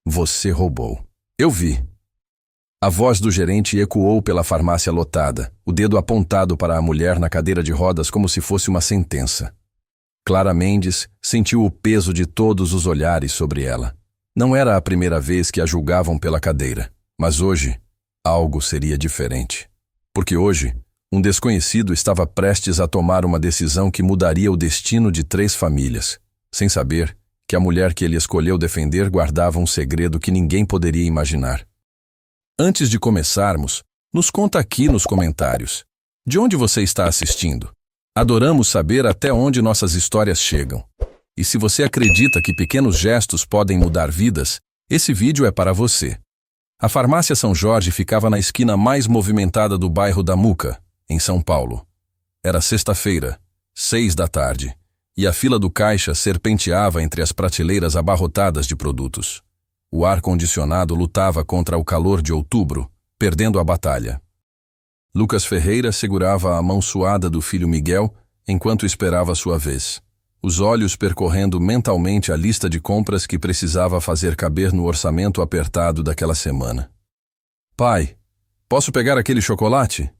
Você roubou. Eu vi. A voz do gerente ecoou pela farmácia lotada, o dedo apontado para a mulher na cadeira de rodas como se fosse uma sentença. Clara Mendes sentiu o peso de todos os olhares sobre ela. Não era a primeira vez que a julgavam pela cadeira, mas hoje algo seria diferente. Porque hoje, um desconhecido estava prestes a tomar uma decisão que mudaria o destino de 3 famílias, sem saber que a mulher que ele escolheu defender guardava um segredo que ninguém poderia imaginar. Antes de começarmos, nos conta aqui nos comentários. De onde você está assistindo? Adoramos saber até onde nossas histórias chegam. E se você acredita que pequenos gestos podem mudar vidas, esse vídeo é para você. A farmácia São Jorge ficava na esquina mais movimentada do bairro da Muca, em São Paulo. Era sexta-feira, 6 da tarde, e a fila do caixa serpenteava entre as prateleiras abarrotadas de produtos. O ar-condicionado lutava contra o calor de outubro, perdendo a batalha. Lucas Ferreira segurava a mão suada do filho Miguel enquanto esperava sua vez, os olhos percorrendo mentalmente a lista de compras que precisava fazer caber no orçamento apertado daquela semana. Pai, posso pegar aquele chocolate?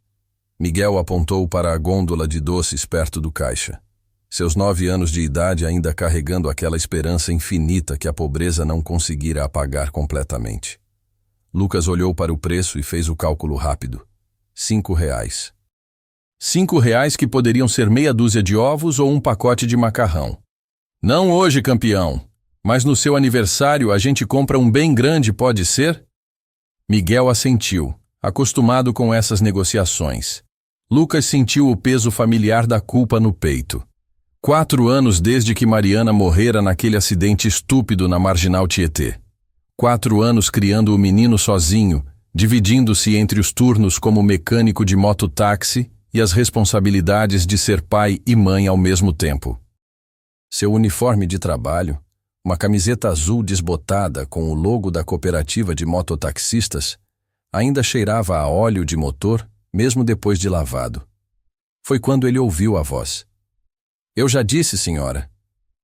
Miguel apontou para a gôndola de doces perto do caixa. Seus 9 anos de idade ainda carregando aquela esperança infinita que a pobreza não conseguira apagar completamente. Lucas olhou para o preço e fez o cálculo rápido. R$5. R$5 que poderiam ser meia dúzia de ovos ou um pacote de macarrão. Não hoje, campeão, mas no seu aniversário a gente compra um bem grande, pode ser? Miguel assentiu, acostumado com essas negociações. Lucas sentiu o peso familiar da culpa no peito. 4 anos desde que Mariana morrera naquele acidente estúpido na Marginal Tietê. 4 anos criando o menino sozinho, dividindo-se entre os turnos como mecânico de mototáxi e as responsabilidades de ser pai e mãe ao mesmo tempo. Seu uniforme de trabalho, uma camiseta azul desbotada com o logo da cooperativa de mototaxistas, ainda cheirava a óleo de motor, mesmo depois de lavado. Foi quando ele ouviu a voz. Eu já disse, senhora.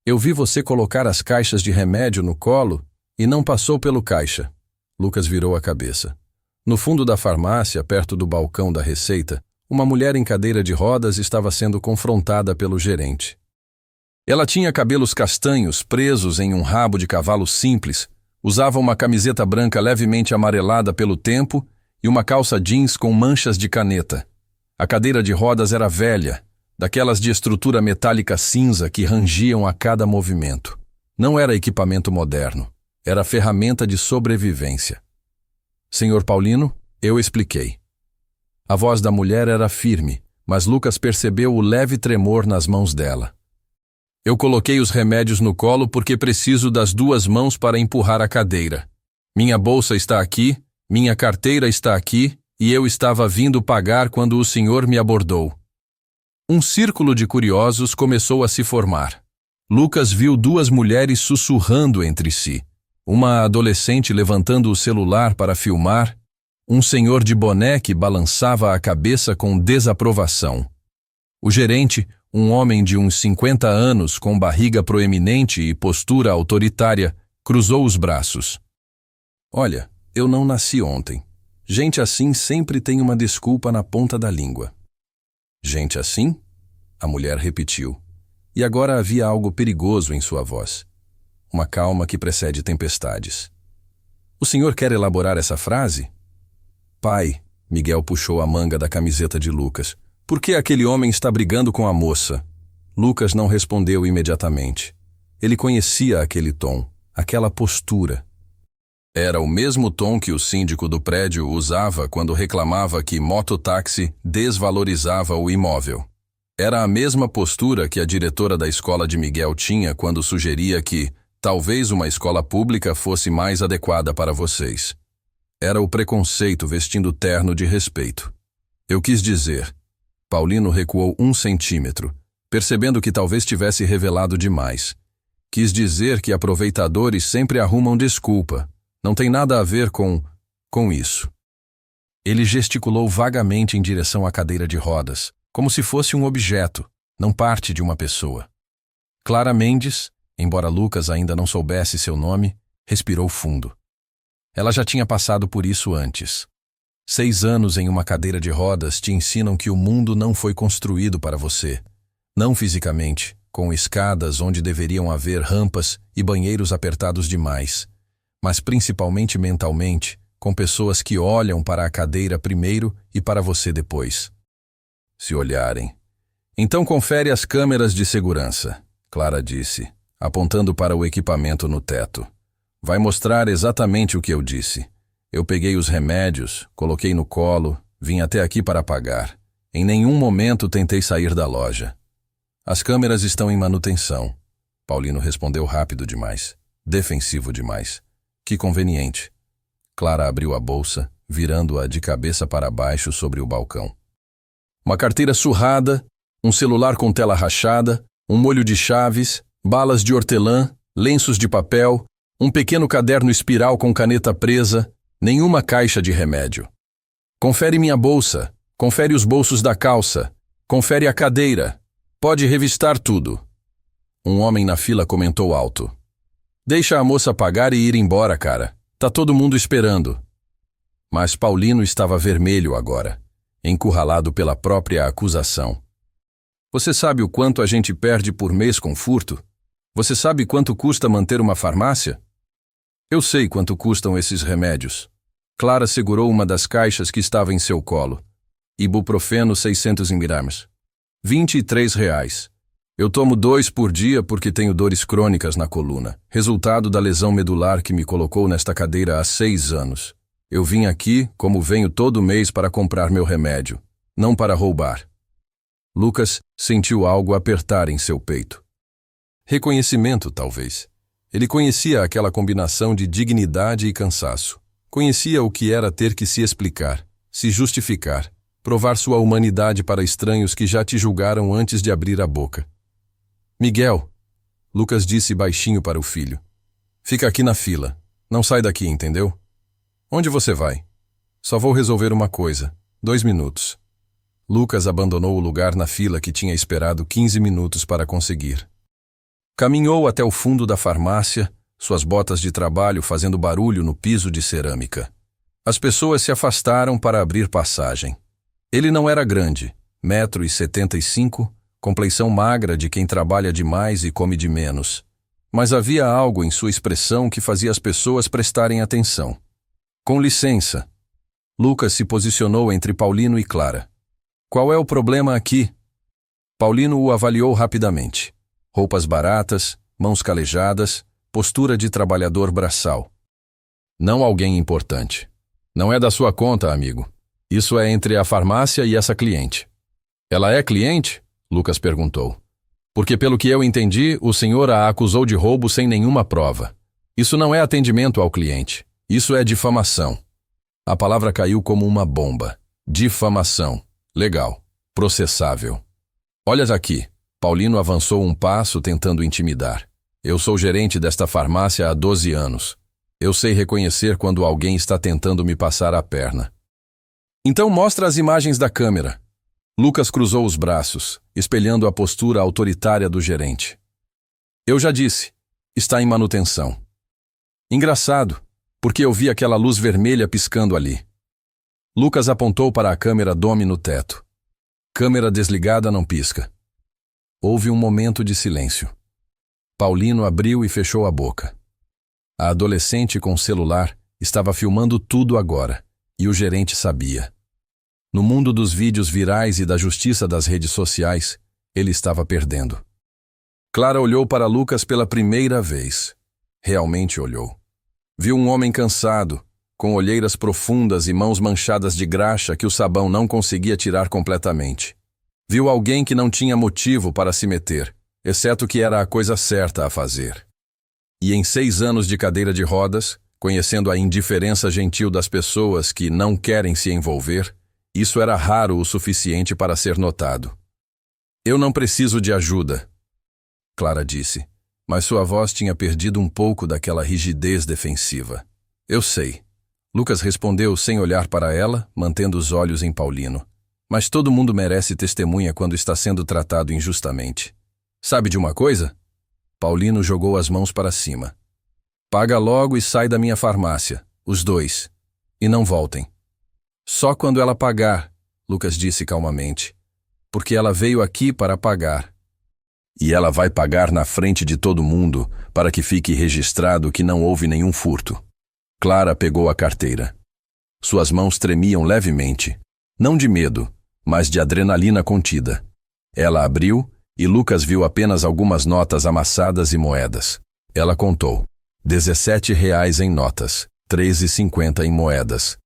Eu vi você colocar as caixas de remédio no colo e não passou pelo caixa. Lucas virou a cabeça. No fundo da farmácia, perto do balcão da receita, uma mulher em cadeira de rodas estava sendo confrontada pelo gerente. Ela tinha cabelos castanhos presos em um rabo de cavalo simples, usava uma camiseta branca levemente amarelada pelo tempo e uma calça jeans com manchas de caneta. A cadeira de rodas era velha, daquelas de estrutura metálica cinza que rangiam a cada movimento. Não era equipamento moderno, era ferramenta de sobrevivência. Senhor Paulino, eu expliquei. A voz da mulher era firme, mas Lucas percebeu o leve tremor nas mãos dela. Eu coloquei os remédios no colo porque preciso das 2 mãos para empurrar a cadeira. Minha bolsa está aqui, minha carteira está aqui, e eu estava vindo pagar quando o senhor me abordou. Um círculo de curiosos começou a se formar. Lucas viu 2 mulheres sussurrando entre si. Uma adolescente levantando o celular para filmar, um senhor de boné que balançava a cabeça com desaprovação. O gerente, um homem de uns 50 anos com barriga proeminente e postura autoritária, cruzou os braços. Olha, eu não nasci ontem. Gente assim sempre tem uma desculpa na ponta da língua. Gente assim? A mulher repetiu. E agora havia algo perigoso em sua voz. Uma calma que precede tempestades. O senhor quer elaborar essa frase? Pai, Miguel puxou a manga da camiseta de Lucas. Por que aquele homem está brigando com a moça? Lucas não respondeu imediatamente. Ele conhecia aquele tom, aquela postura. Era o mesmo tom que o síndico do prédio usava quando reclamava que mototáxi desvalorizava o imóvel. Era a mesma postura que a diretora da escola de Miguel tinha quando sugeria que talvez uma escola pública fosse mais adequada para vocês. Era o preconceito vestindo terno de respeito. Eu quis dizer. Paulino recuou 1 centímetro, percebendo que talvez tivesse revelado demais. Quis dizer que aproveitadores sempre arrumam desculpa. Não tem nada a ver com isso. Ele gesticulou vagamente em direção à cadeira de rodas, como se fosse um objeto, não parte de uma pessoa. Clara Mendes, embora Lucas ainda não soubesse seu nome, respirou fundo. Ela já tinha passado por isso antes. 6 anos em uma cadeira de rodas te ensinam que o mundo não foi construído para você. Não fisicamente, com escadas onde deveriam haver rampas e banheiros apertados demais, mas principalmente mentalmente, com pessoas que olham para a cadeira primeiro e para você depois. Se olharem. Então confere as câmeras de segurança, Clara disse, apontando para o equipamento no teto. Vai mostrar exatamente o que eu disse. Eu peguei os remédios, coloquei no colo, vim até aqui para pagar. Em nenhum momento tentei sair da loja. As câmeras estão em manutenção. Paulino respondeu rápido demais, defensivo demais. Que conveniente. Clara abriu a bolsa, virando-a de cabeça para baixo sobre o balcão. Uma carteira surrada, um celular com tela rachada, um molho de chaves, balas de hortelã, lenços de papel, um pequeno caderno espiral com caneta presa, nenhuma caixa de remédio. Confere minha bolsa, confere os bolsos da calça, confere a cadeira. Pode revistar tudo. Um homem na fila comentou alto. Deixa a moça pagar e ir embora, cara. Tá todo mundo esperando. Mas Paulino estava vermelho agora, encurralado pela própria acusação. Você sabe o quanto a gente perde por mês com furto? Você sabe quanto custa manter uma farmácia? Eu sei quanto custam esses remédios. Clara segurou uma das caixas que estava em seu colo. Ibuprofeno 600 mg. R$ 23. Eu tomo 2 por dia porque tenho dores crônicas na coluna, resultado da lesão medular que me colocou nesta cadeira há 6 anos. Eu vim aqui, como venho todo mês, para comprar meu remédio, não para roubar. Lucas sentiu algo apertar em seu peito. Reconhecimento, talvez. Ele conhecia aquela combinação de dignidade e cansaço. Conhecia o que era ter que se explicar, se justificar, provar sua humanidade para estranhos que já te julgaram antes de abrir a boca. Miguel, Lucas disse baixinho para o filho. Fica aqui na fila. Não sai daqui, entendeu? Onde você vai? Só vou resolver uma coisa. 2 minutos. Lucas abandonou o lugar na fila que tinha esperado 15 minutos para conseguir. Caminhou até o fundo da farmácia, suas botas de trabalho fazendo barulho no piso de cerâmica. As pessoas se afastaram para abrir passagem. Ele não era grande, 1,75 m, compleição magra de quem trabalha demais e come de menos. Mas havia algo em sua expressão que fazia as pessoas prestarem atenção. Com licença. Lucas se posicionou entre Paulino e Clara. Qual é o problema aqui? Paulino o avaliou rapidamente. Roupas baratas, mãos calejadas, postura de trabalhador braçal. Não alguém importante. Não é da sua conta, amigo. Isso é entre a farmácia e essa cliente. Ela é cliente? Lucas perguntou. Porque pelo que eu entendi, o senhor a acusou de roubo sem nenhuma prova. Isso não é atendimento ao cliente. Isso é difamação. A palavra caiu como uma bomba. Difamação. Legal. Processável. Olha aqui. Paulino avançou um passo tentando intimidar. Eu sou gerente desta farmácia há 12 anos. Eu sei reconhecer quando alguém está tentando me passar a perna. Então mostra as imagens da câmera. Lucas cruzou os braços, espelhando a postura autoritária do gerente. Eu já disse, está em manutenção. Engraçado, porque eu vi aquela luz vermelha piscando ali. Lucas apontou para a câmera Dome no teto. Câmera desligada não pisca. Houve um momento de silêncio. Paulino abriu e fechou a boca. A adolescente com o celular estava filmando tudo agora, e o gerente sabia. No mundo dos vídeos virais e da justiça das redes sociais, ele estava perdendo. Clara olhou para Lucas pela primeira vez. Realmente olhou. Viu um homem cansado, com olheiras profundas e mãos manchadas de graxa que o sabão não conseguia tirar completamente. Viu alguém que não tinha motivo para se meter, exceto que era a coisa certa a fazer. E em 6 anos de cadeira de rodas, conhecendo a indiferença gentil das pessoas que não querem se envolver, isso era raro o suficiente para ser notado. Eu não preciso de ajuda, Clara disse, mas sua voz tinha perdido um pouco daquela rigidez defensiva. Eu sei. Lucas respondeu sem olhar para ela, mantendo os olhos em Paulino. Mas todo mundo merece testemunha quando está sendo tratado injustamente. Sabe de uma coisa? Paulino jogou as mãos para cima. Paga logo e sai da minha farmácia. os dois, e não voltem. Só quando ela pagar, Lucas disse calmamente, porque ela veio aqui para pagar. E ela vai pagar na frente de todo mundo para que fique registrado que não houve nenhum furto. Clara pegou a carteira. Suas mãos tremiam levemente, não de medo, mas de adrenalina contida. Ela abriu e Lucas viu apenas algumas notas amassadas e moedas. Ela contou: R$17 em notas, R$3,50 em moedas,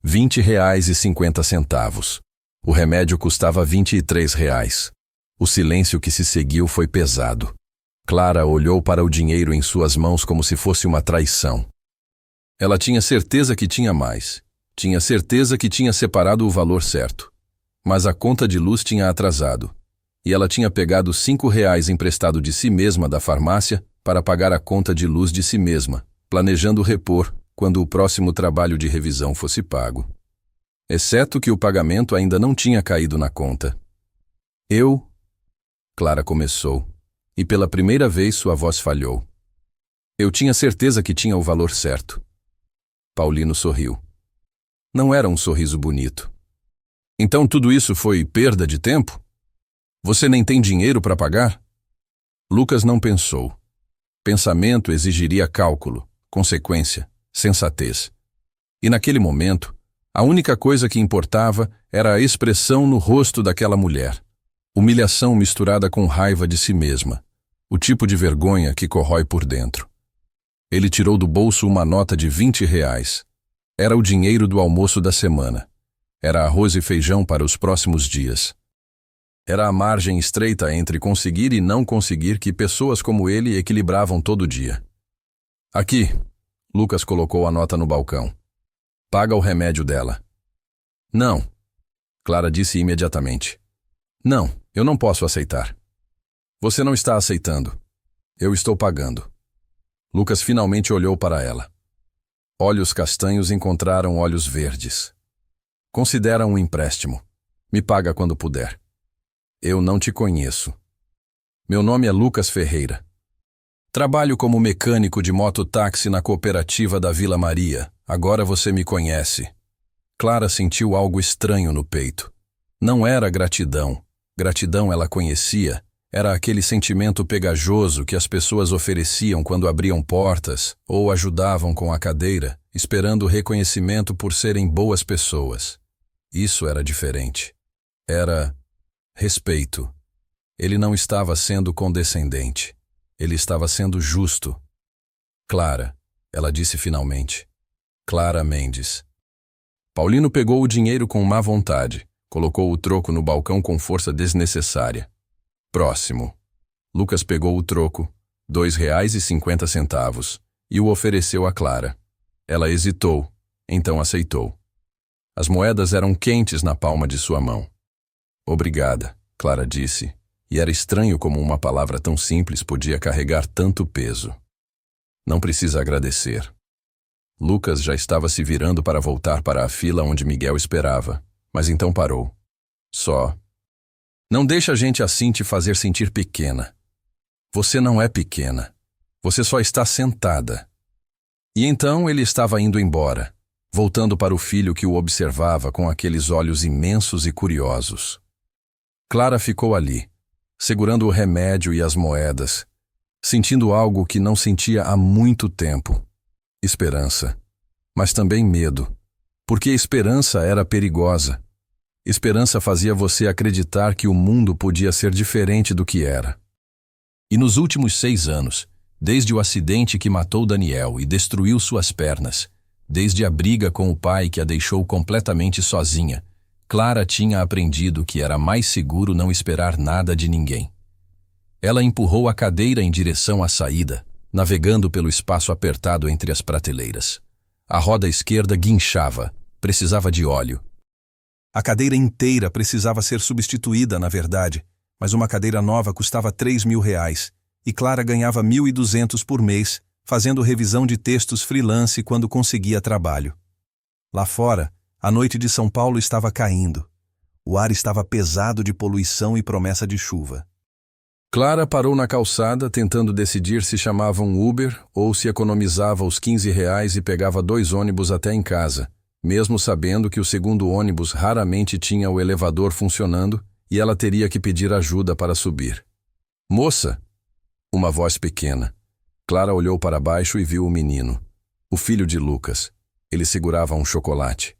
R$20,50. O remédio custava R$23. O silêncio que se seguiu foi pesado. Clara olhou para o dinheiro em suas mãos como se fosse uma traição. Ela tinha certeza que tinha mais. Tinha certeza que tinha separado o valor certo. Mas a conta de luz tinha atrasado. E ela tinha pegado R$5 emprestado de si mesma da farmácia para pagar a conta de luz de si mesma, planejando repor quando o próximo trabalho de revisão fosse pago. Exceto que o pagamento ainda não tinha caído na conta. Clara começou, e pela primeira vez sua voz falhou. Eu tinha certeza que tinha o valor certo. Paulino sorriu. Não era um sorriso bonito. Então tudo isso foi perda de tempo? Você nem tem dinheiro para pagar? Lucas não pensou. Pensamento exigiria cálculo, consequência, sensatez. E naquele momento, a única coisa que importava era a expressão no rosto daquela mulher. Humilhação misturada com raiva de si mesma. O tipo de vergonha que corrói por dentro. Ele tirou do bolso uma nota de R$20. Era o dinheiro do almoço da semana. Era arroz e feijão para os próximos dias. Era a margem estreita entre conseguir e não conseguir que pessoas como ele equilibravam todo dia. Aqui, Lucas colocou a nota no balcão. Paga o remédio dela. Não, Clara disse imediatamente. Não, eu não posso aceitar. Você não está aceitando. Eu estou pagando. Lucas finalmente olhou para ela. Olhos castanhos encontraram olhos verdes. Considera um empréstimo. Me paga quando puder. Eu não te conheço. Meu nome é Lucas Ferreira. Trabalho como mecânico de mototáxi na cooperativa da Vila Maria. Agora você me conhece. Clara sentiu algo estranho no peito. Não era gratidão. Gratidão ela conhecia. Era aquele sentimento pegajoso que as pessoas ofereciam quando abriam portas ou ajudavam com a cadeira, esperando reconhecimento por serem boas pessoas. Isso era diferente. Era respeito. Ele não estava sendo condescendente. Ele estava sendo justo. Clara, ela disse finalmente. Clara Mendes. Paulino pegou o dinheiro com má vontade, colocou o troco no balcão com força desnecessária. Próximo. Lucas pegou o troco, R$2,50, e o ofereceu a Clara. Ela hesitou, então aceitou. As moedas eram quentes na palma de sua mão. Obrigada, Clara disse, e era estranho como uma palavra tão simples podia carregar tanto peso. Não precisa agradecer. Lucas já estava se virando para voltar para a fila onde Miguel esperava, mas então parou. Só. Não deixa a gente assim te fazer sentir pequena. Você não é pequena. Você só está sentada. E então ele estava indo embora, voltando para o filho que o observava com aqueles olhos imensos e curiosos. Clara ficou ali, segurando o remédio e as moedas, sentindo algo que não sentia há muito tempo. Esperança, mas também medo, porque esperança era perigosa. Esperança fazia você acreditar que o mundo podia ser diferente do que era. E nos últimos 6 anos, desde o acidente que matou Daniel e destruiu suas pernas, desde a briga com o pai que a deixou completamente sozinha, Clara tinha aprendido que era mais seguro não esperar nada de ninguém. Ela empurrou a cadeira em direção à saída, navegando pelo espaço apertado entre as prateleiras. A roda esquerda guinchava, precisava de óleo. A cadeira inteira precisava ser substituída, na verdade, mas uma cadeira nova custava R$3.000, e Clara ganhava R$1.200 por mês, fazendo revisão de textos freelance quando conseguia trabalho. Lá fora, a noite de São Paulo estava caindo. O ar estava pesado de poluição e promessa de chuva. Clara parou na calçada, tentando decidir se chamava um Uber ou se economizava os R$ 15 e pegava 2 ônibus até em casa, mesmo sabendo que o segundo ônibus raramente tinha o elevador funcionando e ela teria que pedir ajuda para subir. Moça! Uma voz pequena. Clara olhou para baixo e viu o menino, o filho de Lucas. Ele segurava um chocolate.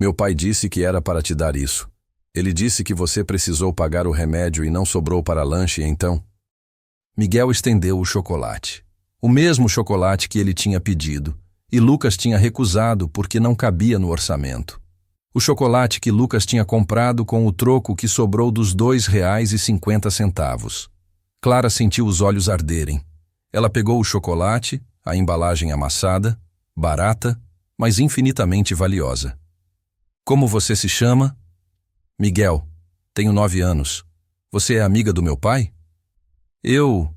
Meu pai disse que era para te dar isso. Ele disse que você precisou pagar o remédio e não sobrou para lanche, então? Miguel estendeu o chocolate. O mesmo chocolate que ele tinha pedido, e Lucas tinha recusado porque não cabia no orçamento. O chocolate que Lucas tinha comprado com o troco que sobrou dos R$ 2,50. Clara sentiu os olhos arderem. Ela pegou o chocolate, a embalagem amassada, barata, mas infinitamente valiosa. Como você se chama? Miguel. Tenho 9 anos. Você é amiga do meu pai? Eu...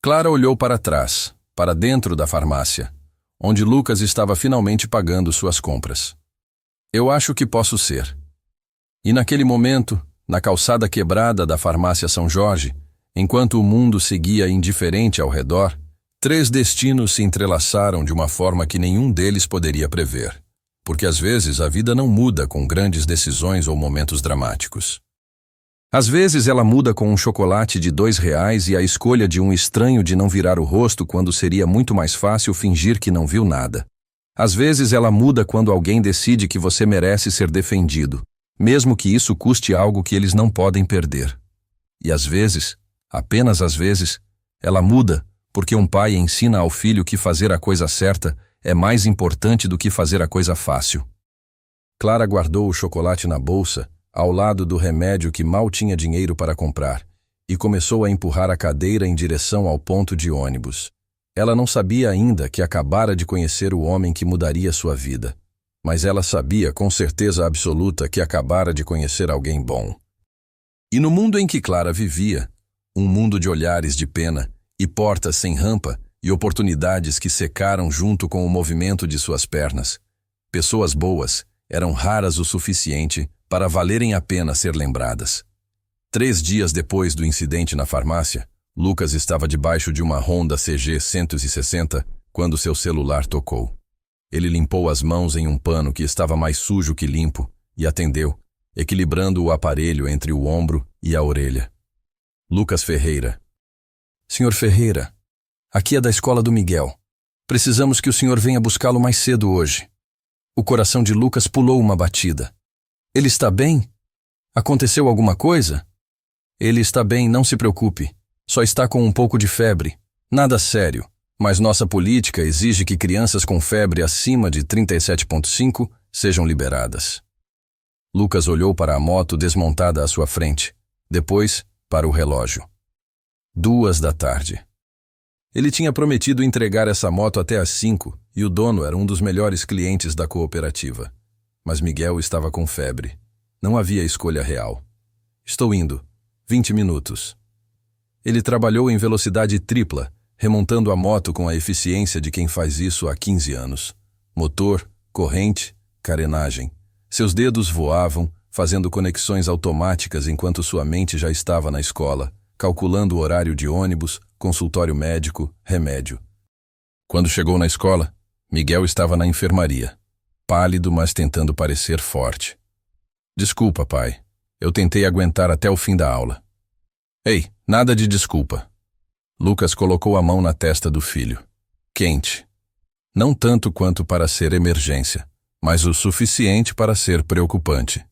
Clara olhou para trás, para dentro da farmácia, onde Lucas estava finalmente pagando suas compras. Eu acho que posso ser. E naquele momento, na calçada quebrada da farmácia São Jorge, enquanto o mundo seguia indiferente ao redor, 3 destinos se entrelaçaram de uma forma que nenhum deles poderia prever. Porque às vezes a vida não muda com grandes decisões ou momentos dramáticos. Às vezes ela muda com um chocolate de R$ 2 e a escolha de um estranho de não virar o rosto quando seria muito mais fácil fingir que não viu nada. Às vezes ela muda quando alguém decide que você merece ser defendido, mesmo que isso custe algo que eles não podem perder. E às vezes, apenas às vezes, ela muda porque um pai ensina ao filho que fazer a coisa certa é mais importante do que fazer a coisa fácil. Clara guardou o chocolate na bolsa, ao lado do remédio que mal tinha dinheiro para comprar, e começou a empurrar a cadeira em direção ao ponto de ônibus. Ela não sabia ainda que acabara de conhecer o homem que mudaria sua vida, mas ela sabia com certeza absoluta que acabara de conhecer alguém bom. E no mundo em que Clara vivia, um mundo de olhares de pena e portas sem rampa, e oportunidades que secaram junto com o movimento de suas pernas. Pessoas boas eram raras o suficiente para valerem a pena ser lembradas. 3 dias depois do incidente na farmácia, Lucas estava debaixo de uma Honda CG 160 quando seu celular tocou. Ele limpou as mãos em um pano que estava mais sujo que limpo e atendeu, equilibrando o aparelho entre o ombro e a orelha. Lucas Ferreira. Senhor Ferreira, aqui é da escola do Miguel. Precisamos que o senhor venha buscá-lo mais cedo hoje. O coração de Lucas pulou uma batida. Ele está bem? Aconteceu alguma coisa? Ele está bem, não se preocupe. Só está com um pouco de febre. Nada sério, mas nossa política exige que crianças com febre acima de 37,5 sejam liberadas. Lucas olhou para a moto desmontada à sua frente, depois para o relógio. 2 da tarde. Ele tinha prometido entregar essa moto até às 5 e o dono era um dos melhores clientes da cooperativa. Mas Miguel estava com febre. Não havia escolha real. Estou indo. 20 minutos. Ele trabalhou em velocidade tripla, remontando a moto com a eficiência de quem faz isso há 15 anos. Motor, corrente, carenagem. Seus dedos voavam, fazendo conexões automáticas enquanto sua mente já estava na escola, calculando o horário de ônibus, consultório médico, remédio. Quando chegou na escola, Miguel estava na enfermaria, pálido, mas tentando parecer forte. Desculpa, pai. Eu tentei aguentar até o fim da aula. Ei, nada de desculpa. Lucas colocou a mão na testa do filho. Quente. Não tanto quanto para ser emergência, mas o suficiente para ser preocupante.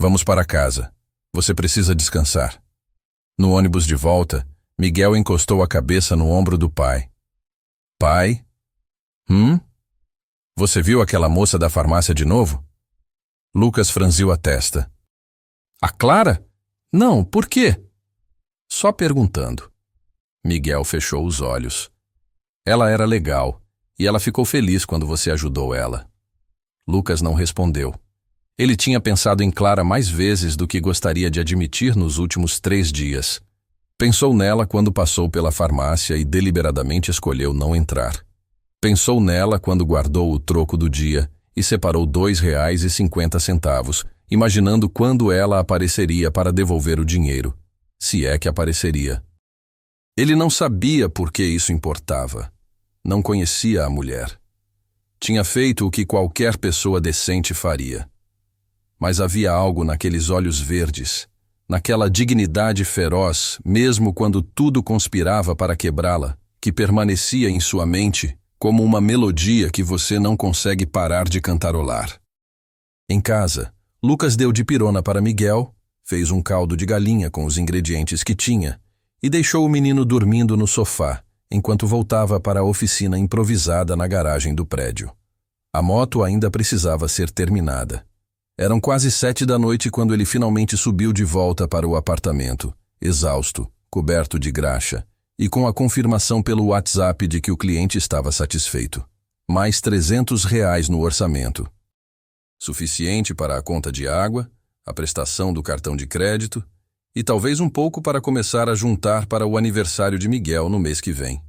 Vamos para casa. Você precisa descansar. No ônibus de volta, Miguel encostou a cabeça no ombro do pai. Pai? Você viu aquela moça da farmácia de novo? Lucas franziu a testa. A Clara? Não, por quê? Só perguntando. Miguel fechou os olhos. Ela era legal, e ela ficou feliz quando você ajudou ela. Lucas não respondeu. Ele tinha pensado em Clara mais vezes do que gostaria de admitir nos últimos 3 dias. Pensou nela quando passou pela farmácia e deliberadamente escolheu não entrar. Pensou nela quando guardou o troco do dia e separou R$ 2,50, imaginando quando ela apareceria para devolver o dinheiro. se é que apareceria. Ele não sabia por que isso importava. Não conhecia a mulher. Tinha feito o que qualquer pessoa decente faria. Mas havia algo naqueles olhos verdes, naquela dignidade feroz, mesmo quando tudo conspirava para quebrá-la, que permanecia em sua mente como uma melodia que você não consegue parar de cantarolar. Em casa, Lucas deu dipirona para Miguel, fez um caldo de galinha com os ingredientes que tinha e deixou o menino dormindo no sofá, enquanto voltava para a oficina improvisada na garagem do prédio. A moto ainda precisava ser terminada. Eram quase 7 da noite quando ele finalmente subiu de volta para o apartamento, exausto, coberto de graxa, e com a confirmação pelo WhatsApp de que o cliente estava satisfeito. Mais R$ 300 no orçamento. Suficiente para a conta de água, a prestação do cartão de crédito e talvez um pouco para começar a juntar para o aniversário de Miguel no mês que vem.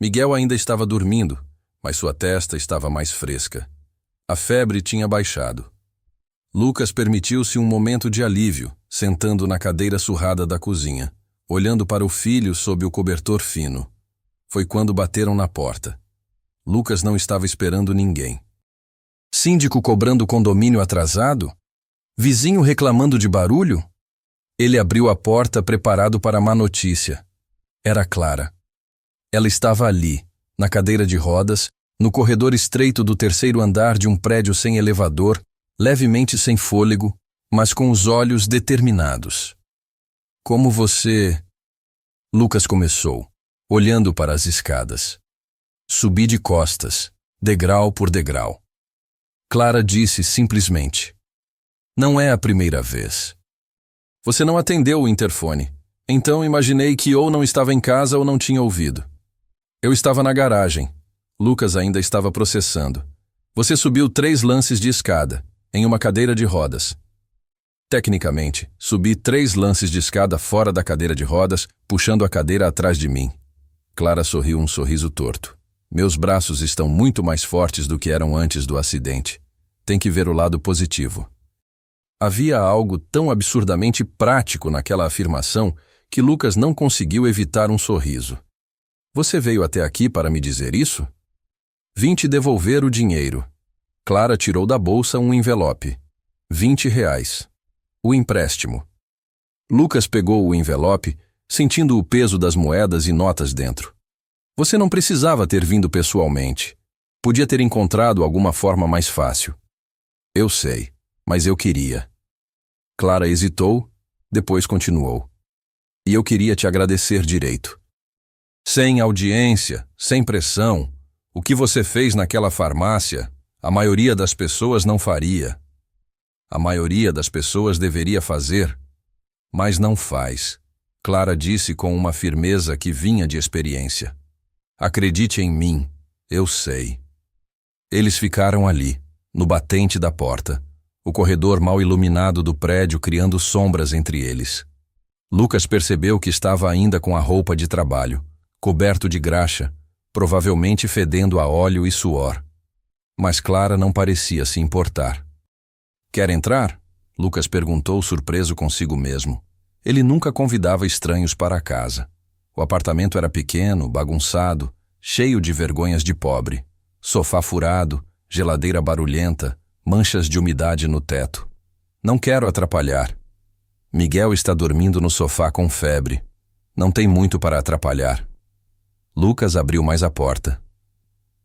Miguel ainda estava dormindo, mas sua testa estava mais fresca. A febre tinha baixado. Lucas permitiu-se um momento de alívio, sentando na cadeira surrada da cozinha, olhando para o filho sob o cobertor fino. Foi quando bateram na porta. Lucas não estava esperando ninguém. Síndico cobrando condomínio atrasado? Vizinho reclamando de barulho? Ele abriu a porta preparado para a má notícia. Era Clara. Ela estava ali, na cadeira de rodas, no corredor estreito do 3º andar de um prédio sem elevador, levemente sem fôlego, mas com os olhos determinados. Como você... Lucas começou, olhando para as escadas. Subi de costas, degrau por degrau. Clara disse simplesmente: "Não é a primeira vez. Você não atendeu o interfone, então imaginei que ou não estava em casa ou não tinha ouvido. Eu estava na garagem. Lucas ainda estava processando. Você subiu 3 lances de escada, em uma cadeira de rodas. Tecnicamente, subi 3 lances de escada fora da cadeira de rodas, puxando a cadeira atrás de mim." Clara sorriu um sorriso torto. "Meus braços estão muito mais fortes do que eram antes do acidente. Tem que ver o lado positivo." Havia algo tão absurdamente prático naquela afirmação que Lucas não conseguiu evitar um sorriso. "Você veio até aqui para me dizer isso?" "Vim te devolver o dinheiro." Clara tirou da bolsa um envelope. R$ 20. O empréstimo. Lucas pegou o envelope, sentindo o peso das moedas e notas dentro. "Você não precisava ter vindo pessoalmente. Podia ter encontrado alguma forma mais fácil." "Eu sei, mas eu queria." Clara hesitou, depois continuou. "E eu queria te agradecer direito. Sem audiência, sem pressão, o que você fez naquela farmácia, a maioria das pessoas não faria. A maioria das pessoas deveria fazer, mas não faz." Clara disse com uma firmeza que vinha de experiência. "Acredite em mim, eu sei." Eles ficaram ali, no batente da porta, o corredor mal iluminado do prédio criando sombras entre eles. Lucas percebeu que estava ainda com a roupa de trabalho, coberto de graxa, provavelmente fedendo a óleo e suor. Mas Clara não parecia se importar. "Quer entrar?" Lucas perguntou, surpreso consigo mesmo. Ele nunca convidava estranhos para a casa. O apartamento era pequeno, bagunçado, cheio de vergonhas de pobre. Sofá furado, geladeira barulhenta, manchas de umidade no teto. "Não quero atrapalhar." "Miguel está dormindo no sofá com febre. Não tem muito para atrapalhar." Lucas abriu mais a porta.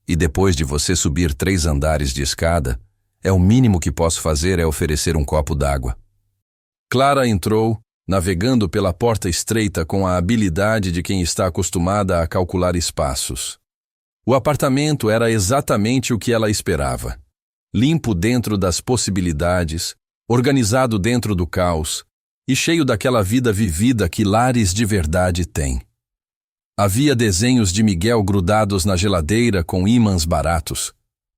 "E depois de você subir 3 andares de escada, o mínimo que posso fazer é oferecer um copo d'água." Clara entrou, navegando pela porta estreita com a habilidade de quem está acostumada a calcular espaços. O apartamento era exatamente o que ela esperava. Limpo dentro das possibilidades, organizado dentro do caos e cheio daquela vida vivida que lares de verdade têm. Havia desenhos de Miguel grudados na geladeira com ímãs baratos,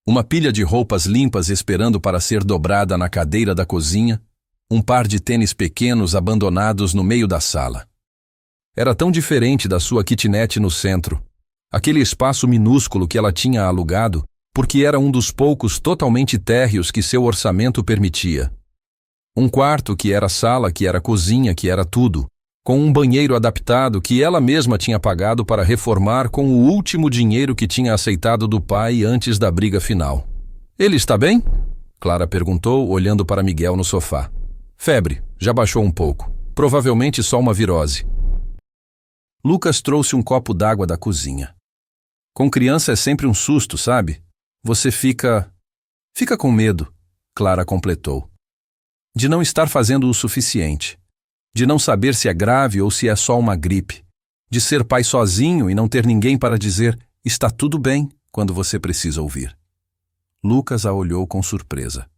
uma pilha de roupas limpas esperando para ser dobrada na cadeira da cozinha, um par de tênis pequenos abandonados no meio da sala. Era tão diferente da sua kitnet no centro, aquele espaço minúsculo que ela tinha alugado, porque era um dos poucos totalmente térreos que seu orçamento permitia. Um quarto que era sala, que era cozinha, que era tudo, com um banheiro adaptado que ela mesma tinha pagado para reformar com o último dinheiro que tinha aceitado do pai antes da briga final. Ele está bem? Clara perguntou, olhando para Miguel no sofá. Febre, já baixou um pouco. Provavelmente só uma virose. Lucas trouxe um copo d'água da cozinha. Com criança é sempre um susto, sabe? Você fica com medo, Clara completou. De não estar fazendo o suficiente. De não saber se é grave ou se é só uma gripe. De ser pai sozinho e não ter ninguém para dizer está tudo bem quando você precisa ouvir. Lucas a olhou com surpresa.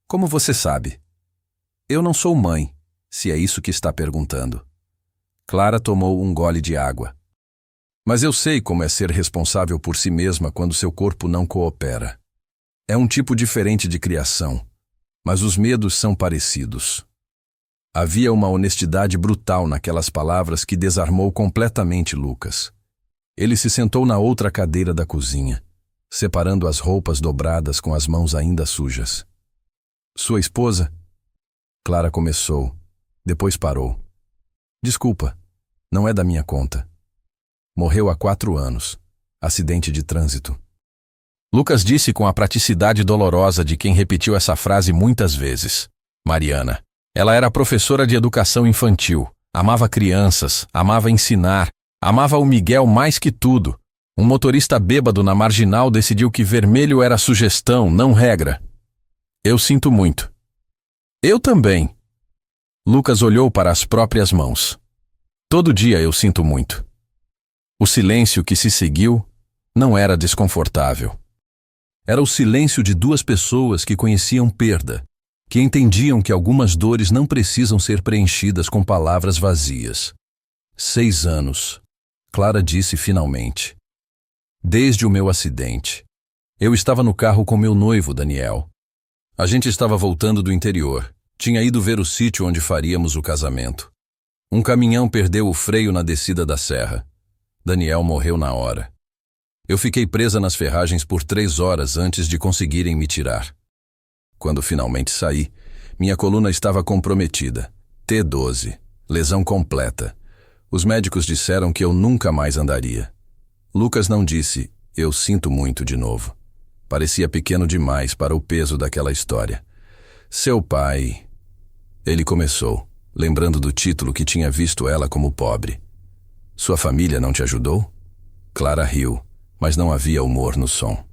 Como você sabe? Eu não sou mãe, se é isso que está perguntando. Clara tomou um gole de água. Mas eu sei como é ser responsável por si mesma quando seu corpo não coopera. É um tipo diferente de criação, mas os medos são parecidos. Havia uma honestidade brutal naquelas palavras que desarmou completamente Lucas. Ele se sentou na outra cadeira da cozinha, separando as roupas dobradas com as mãos ainda sujas. Sua esposa? Clara começou, depois parou. Desculpa, não é da minha conta. Morreu há 4 anos. Acidente de trânsito. Lucas disse com a praticidade dolorosa de quem repetiu essa frase muitas vezes. Mariana. Ela era professora de educação infantil, amava crianças, amava ensinar, amava o Miguel mais que tudo. Um motorista bêbado na marginal decidiu que vermelho era sugestão, não regra. Eu sinto muito. Eu também. Lucas olhou para as próprias mãos. Todo dia eu sinto muito. O silêncio que se seguiu não era desconfortável. Era o silêncio de 2 pessoas que conheciam perda, que entendiam que algumas dores não precisam ser preenchidas com palavras vazias. 6 anos, Clara disse finalmente. Desde o meu acidente. Eu estava no carro com meu noivo, Daniel. A gente estava voltando do interior. Tinha ido ver o sítio onde faríamos o casamento. Um caminhão perdeu o freio na descida da serra. Daniel morreu na hora. Eu fiquei presa nas ferragens por 3 horas antes de conseguirem me tirar. Quando finalmente saí, minha coluna estava comprometida. T12, lesão completa. Os médicos disseram que eu nunca mais andaria. Lucas não disse, eu sinto muito de novo. Parecia pequeno demais para o peso daquela história. Seu pai... Ele começou, lembrando do título que tinha visto ela como pobre. Sua família não te ajudou? Clara riu, mas não havia humor no som.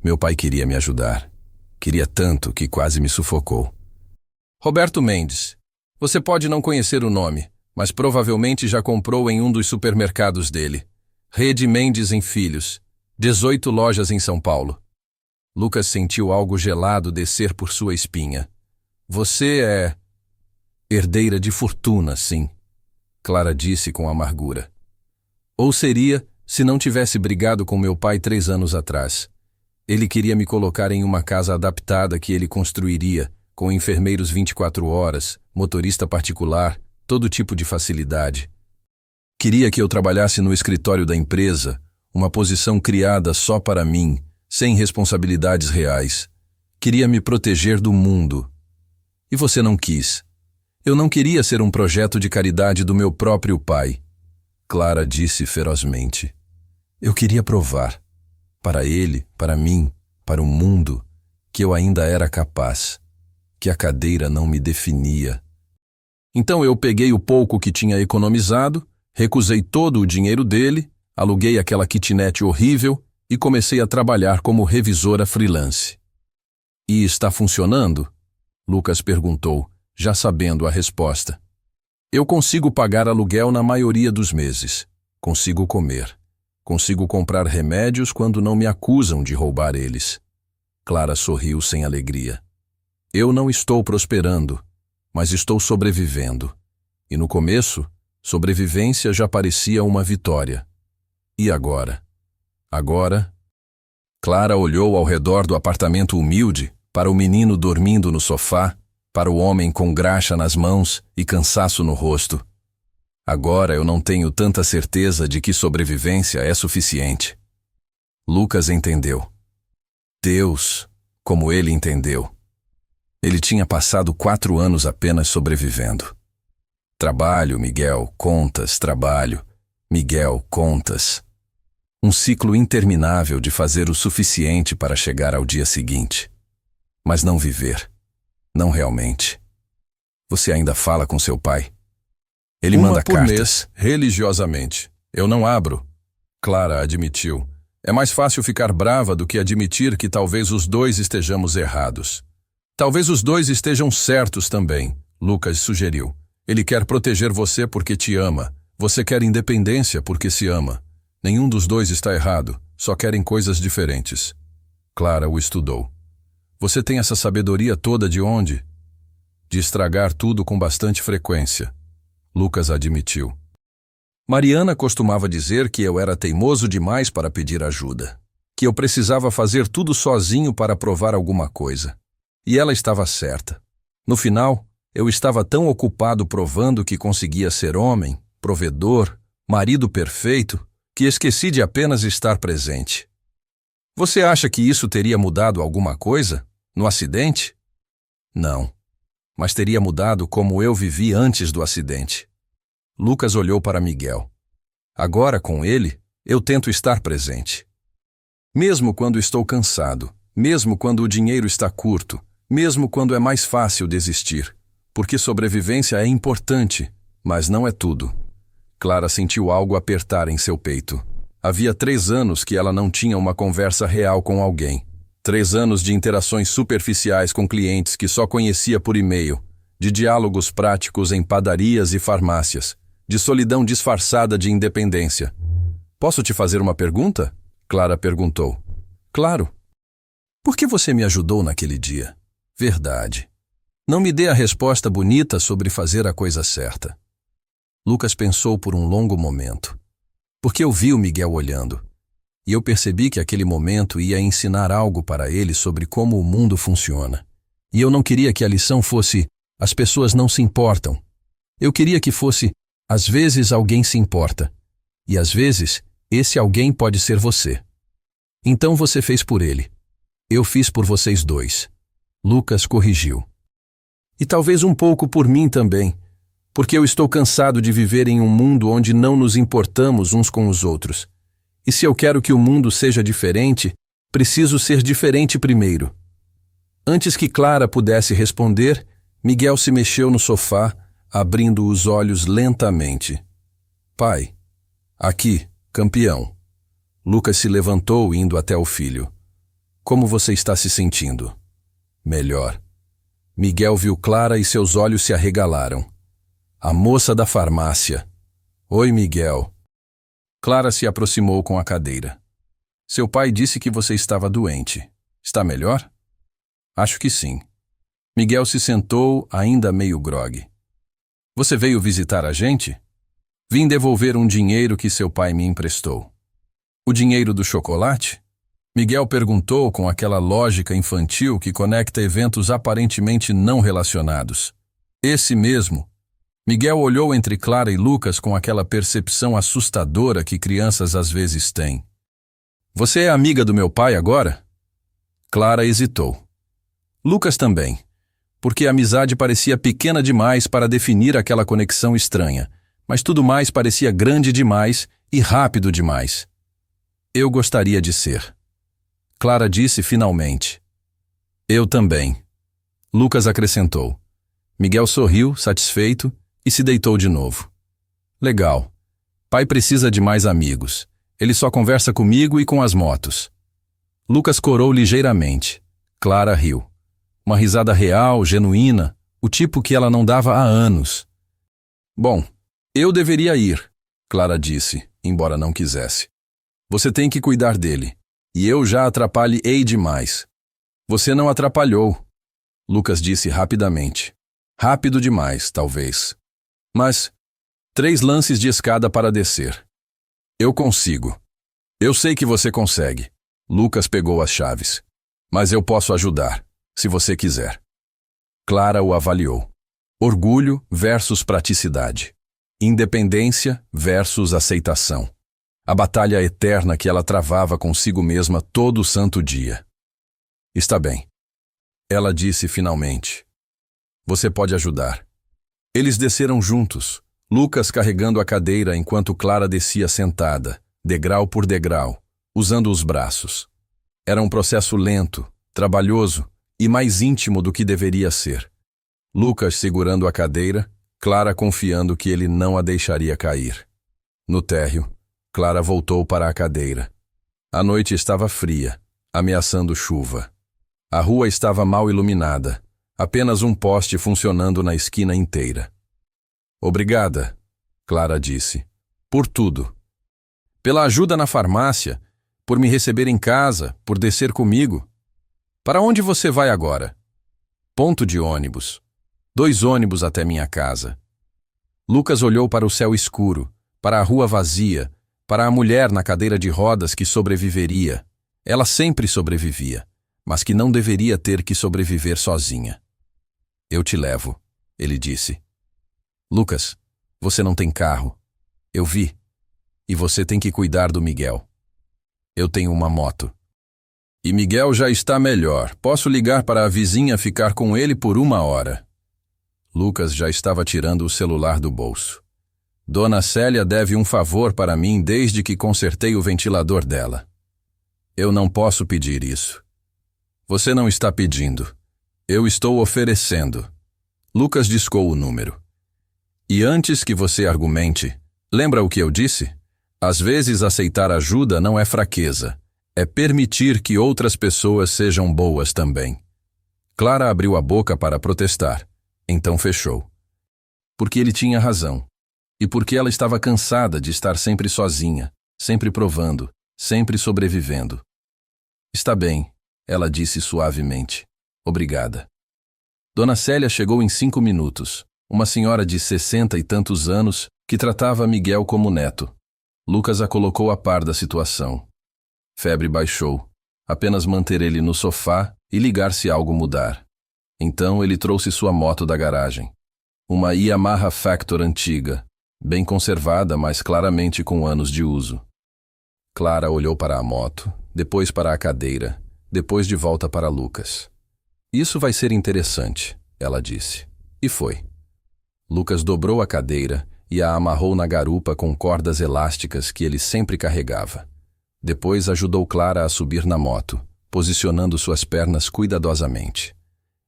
Meu pai queria me ajudar. Queria tanto que quase me sufocou. Roberto Mendes. Você pode não conhecer o nome, mas provavelmente já comprou em um dos supermercados dele. Rede Mendes em Filhos. 18 lojas em São Paulo. Lucas sentiu algo gelado descer por sua espinha. Você é... herdeira de fortuna, sim. Clara disse com amargura. Ou seria, se não tivesse brigado com meu pai 3 anos atrás. Ele queria me colocar em uma casa adaptada que ele construiria, com enfermeiros 24 horas, motorista particular, todo tipo de facilidade. Queria que eu trabalhasse no escritório da empresa, uma posição criada só para mim, sem responsabilidades reais. Queria me proteger do mundo. E você não quis. Eu não queria ser um projeto de caridade do meu próprio pai. Clara disse ferozmente. Eu queria provar. Para ele, para mim, para o mundo, que eu ainda era capaz, que a cadeira não me definia. Então eu peguei o pouco que tinha economizado, recusei todo o dinheiro dele, aluguei aquela kitnet horrível e comecei a trabalhar como revisora freelance. E está funcionando? Lucas perguntou, já sabendo a resposta. Eu consigo pagar aluguel na maioria dos meses. Consigo comer. Consigo comprar remédios quando não me acusam de roubar eles. Clara sorriu sem alegria. Eu não estou prosperando, mas estou sobrevivendo. E no começo, sobrevivência já parecia uma vitória. E agora? Agora? Clara olhou ao redor do apartamento humilde, para o menino dormindo no sofá, para o homem com graxa nas mãos e cansaço no rosto. Agora eu não tenho tanta certeza de que sobrevivência é suficiente. Lucas entendeu. Deus, como ele entendeu. Ele tinha passado 4 anos apenas sobrevivendo. Trabalho, Miguel, contas, trabalho. Miguel, contas. Um ciclo interminável de fazer o suficiente para chegar ao dia seguinte. Mas não viver. Não realmente. Você ainda fala com seu pai? Ele manda cartas. Uma por mês, religiosamente. Eu não abro. Clara admitiu. É mais fácil ficar brava do que admitir que talvez os dois estejamos errados. Talvez os dois estejam certos também, Lucas sugeriu. Ele quer proteger você porque te ama. Você quer independência porque se ama. Nenhum dos dois está errado, só querem coisas diferentes. Clara o estudou. Você tem essa sabedoria toda de onde? De estragar tudo com bastante frequência. Lucas admitiu. Mariana costumava dizer que eu era teimoso demais para pedir ajuda. Que eu precisava fazer tudo sozinho para provar alguma coisa. E ela estava certa. No final, eu estava tão ocupado provando que conseguia ser homem, provedor, marido perfeito, que esqueci de apenas estar presente. Você acha que isso teria mudado alguma coisa? No acidente? Não. Mas teria mudado como eu vivi antes do acidente. Lucas olhou para Miguel. Agora, com ele, eu tento estar presente. Mesmo quando estou cansado, mesmo quando o dinheiro está curto, mesmo quando é mais fácil desistir. Porque sobrevivência é importante, mas não é tudo. Clara sentiu algo apertar em seu peito. Havia 3 anos que ela não tinha uma conversa real com alguém. 3 anos de interações superficiais com clientes que só conhecia por e-mail, de diálogos práticos em padarias e farmácias, de solidão disfarçada de independência. Posso te fazer uma pergunta? Clara perguntou. Claro. Por que você me ajudou naquele dia? Verdade. Não me dê a resposta bonita sobre fazer a coisa certa. Lucas pensou por um longo momento. Porque eu vi o Miguel olhando. E eu percebi que aquele momento ia ensinar algo para ele sobre como o mundo funciona. E eu não queria que a lição fosse: as pessoas não se importam. Eu queria que fosse: às vezes alguém se importa. E às vezes, esse alguém pode ser você. Então você fez por ele. Eu fiz por vocês dois. Lucas corrigiu. E talvez um pouco por mim também. Porque eu estou cansado de viver em um mundo onde não nos importamos uns com os outros. E se eu quero que o mundo seja diferente, preciso ser diferente primeiro. Antes que Clara pudesse responder, Miguel se mexeu no sofá, abrindo os olhos lentamente. Pai. Aqui, campeão. Lucas se levantou indo até o filho. Como você está se sentindo? Melhor. Miguel viu Clara e seus olhos se arregalaram. A moça da farmácia. Oi, Miguel. Clara se aproximou com a cadeira. Seu pai disse que você estava doente. Está melhor? Acho que sim. Miguel se sentou, ainda meio grogue. Você veio visitar a gente? Vim devolver um dinheiro que seu pai me emprestou. O dinheiro do chocolate? Miguel perguntou com aquela lógica infantil que conecta eventos aparentemente não relacionados. Esse mesmo. Miguel olhou entre Clara e Lucas com aquela percepção assustadora que crianças às vezes têm. Você é amiga do meu pai agora? Clara hesitou. Lucas também, porque a amizade parecia pequena demais para definir aquela conexão estranha, mas tudo mais parecia grande demais e rápido demais. Eu gostaria de ser. Clara disse finalmente. Eu também. Lucas acrescentou. Miguel sorriu, satisfeito, e se deitou de novo. Legal. Pai precisa de mais amigos. Ele só conversa comigo e com as motos. Lucas corou ligeiramente. Clara riu. Uma risada real, genuína, o tipo que ela não dava há anos. Bom, eu deveria ir, Clara disse, embora não quisesse. Você tem que cuidar dele. E eu já atrapalhei demais. Você não atrapalhou, Lucas disse rapidamente. Rápido demais, talvez. Mas 3 lances de escada para descer. Eu consigo. Eu sei que você consegue. Lucas pegou as chaves. Mas eu posso ajudar, se você quiser. Clara o avaliou. Orgulho versus praticidade. Independência versus aceitação. A batalha eterna que ela travava consigo mesma todo santo dia. Está bem. Ela disse finalmente. Você pode ajudar. Eles desceram juntos, Lucas carregando a cadeira enquanto Clara descia sentada, degrau por degrau, usando os braços. Era um processo lento, trabalhoso e mais íntimo do que deveria ser. Lucas segurando a cadeira, Clara confiando que ele não a deixaria cair. No térreo, Clara voltou para a cadeira. A noite estava fria, ameaçando chuva. A rua estava mal iluminada, apenas um poste funcionando na esquina inteira. Obrigada, Clara disse, por tudo. Pela ajuda na farmácia, por me receber em casa, por descer comigo. Para onde você vai agora? Ponto de ônibus. 2 ônibus até minha casa. Lucas olhou para o céu escuro, para a rua vazia, para a mulher na cadeira de rodas que sobreviveria. Ela sempre sobrevivia, mas que não deveria ter que sobreviver sozinha. Eu te levo, ele disse. Lucas, você não tem carro. Eu vi. E você tem que cuidar do Miguel. Eu tenho uma moto. E Miguel já está melhor. Posso ligar para a vizinha ficar com ele por 1 hora. Lucas já estava tirando o celular do bolso. Dona Célia deve um favor para mim desde que consertei o ventilador dela. Eu não posso pedir isso. Você não está pedindo. Eu estou oferecendo. Lucas discou o número. E antes que você argumente, lembra o que eu disse? Às vezes aceitar ajuda não é fraqueza. É permitir que outras pessoas sejam boas também. Clara abriu a boca para protestar. Então fechou. Porque ele tinha razão. E porque ela estava cansada de estar sempre sozinha, sempre provando, sempre sobrevivendo. Está bem, ela disse suavemente. Obrigada. Dona Célia chegou em 5 minutos, uma senhora de 60 e tantos anos que tratava Miguel como neto. Lucas a colocou a par da situação. Febre baixou. Apenas manter ele no sofá e ligar se algo mudar. Então ele trouxe sua moto da garagem. Uma Yamaha Factor antiga, bem conservada, mas claramente com anos de uso. Clara olhou para a moto, depois para a cadeira, depois de volta para Lucas. Isso vai ser interessante, ela disse. E foi. Lucas dobrou a cadeira e a amarrou na garupa com cordas elásticas que ele sempre carregava. Depois ajudou Clara a subir na moto, posicionando suas pernas cuidadosamente.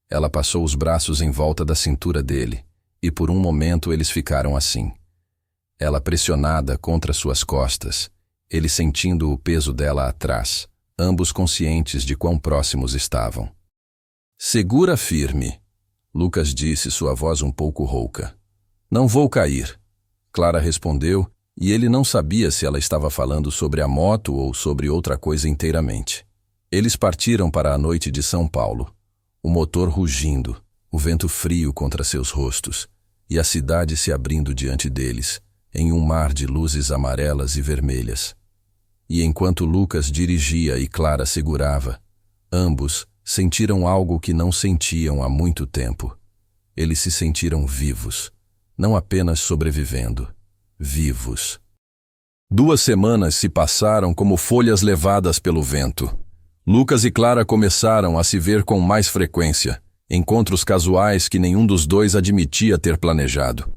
Ela passou os braços em volta da cintura dele, e por um momento eles ficaram assim. Ela pressionada contra suas costas, ele sentindo o peso dela atrás, ambos conscientes de quão próximos estavam. Segura firme, Lucas disse, sua voz um pouco rouca. Não vou cair, Clara respondeu, e ele não sabia se ela estava falando sobre a moto ou sobre outra coisa inteiramente. Eles partiram para a noite de São Paulo. O motor rugindo, o vento frio contra seus rostos, e a cidade se abrindo diante deles, em um mar de luzes amarelas e vermelhas. E enquanto Lucas dirigia e Clara segurava, ambos sentiram algo que não sentiam há muito tempo. Eles se sentiram vivos, não apenas sobrevivendo, vivos. 2 semanas se passaram como folhas levadas pelo vento. Lucas e Clara começaram a se ver com mais frequência, encontros casuais que nenhum dos dois admitia ter planejado.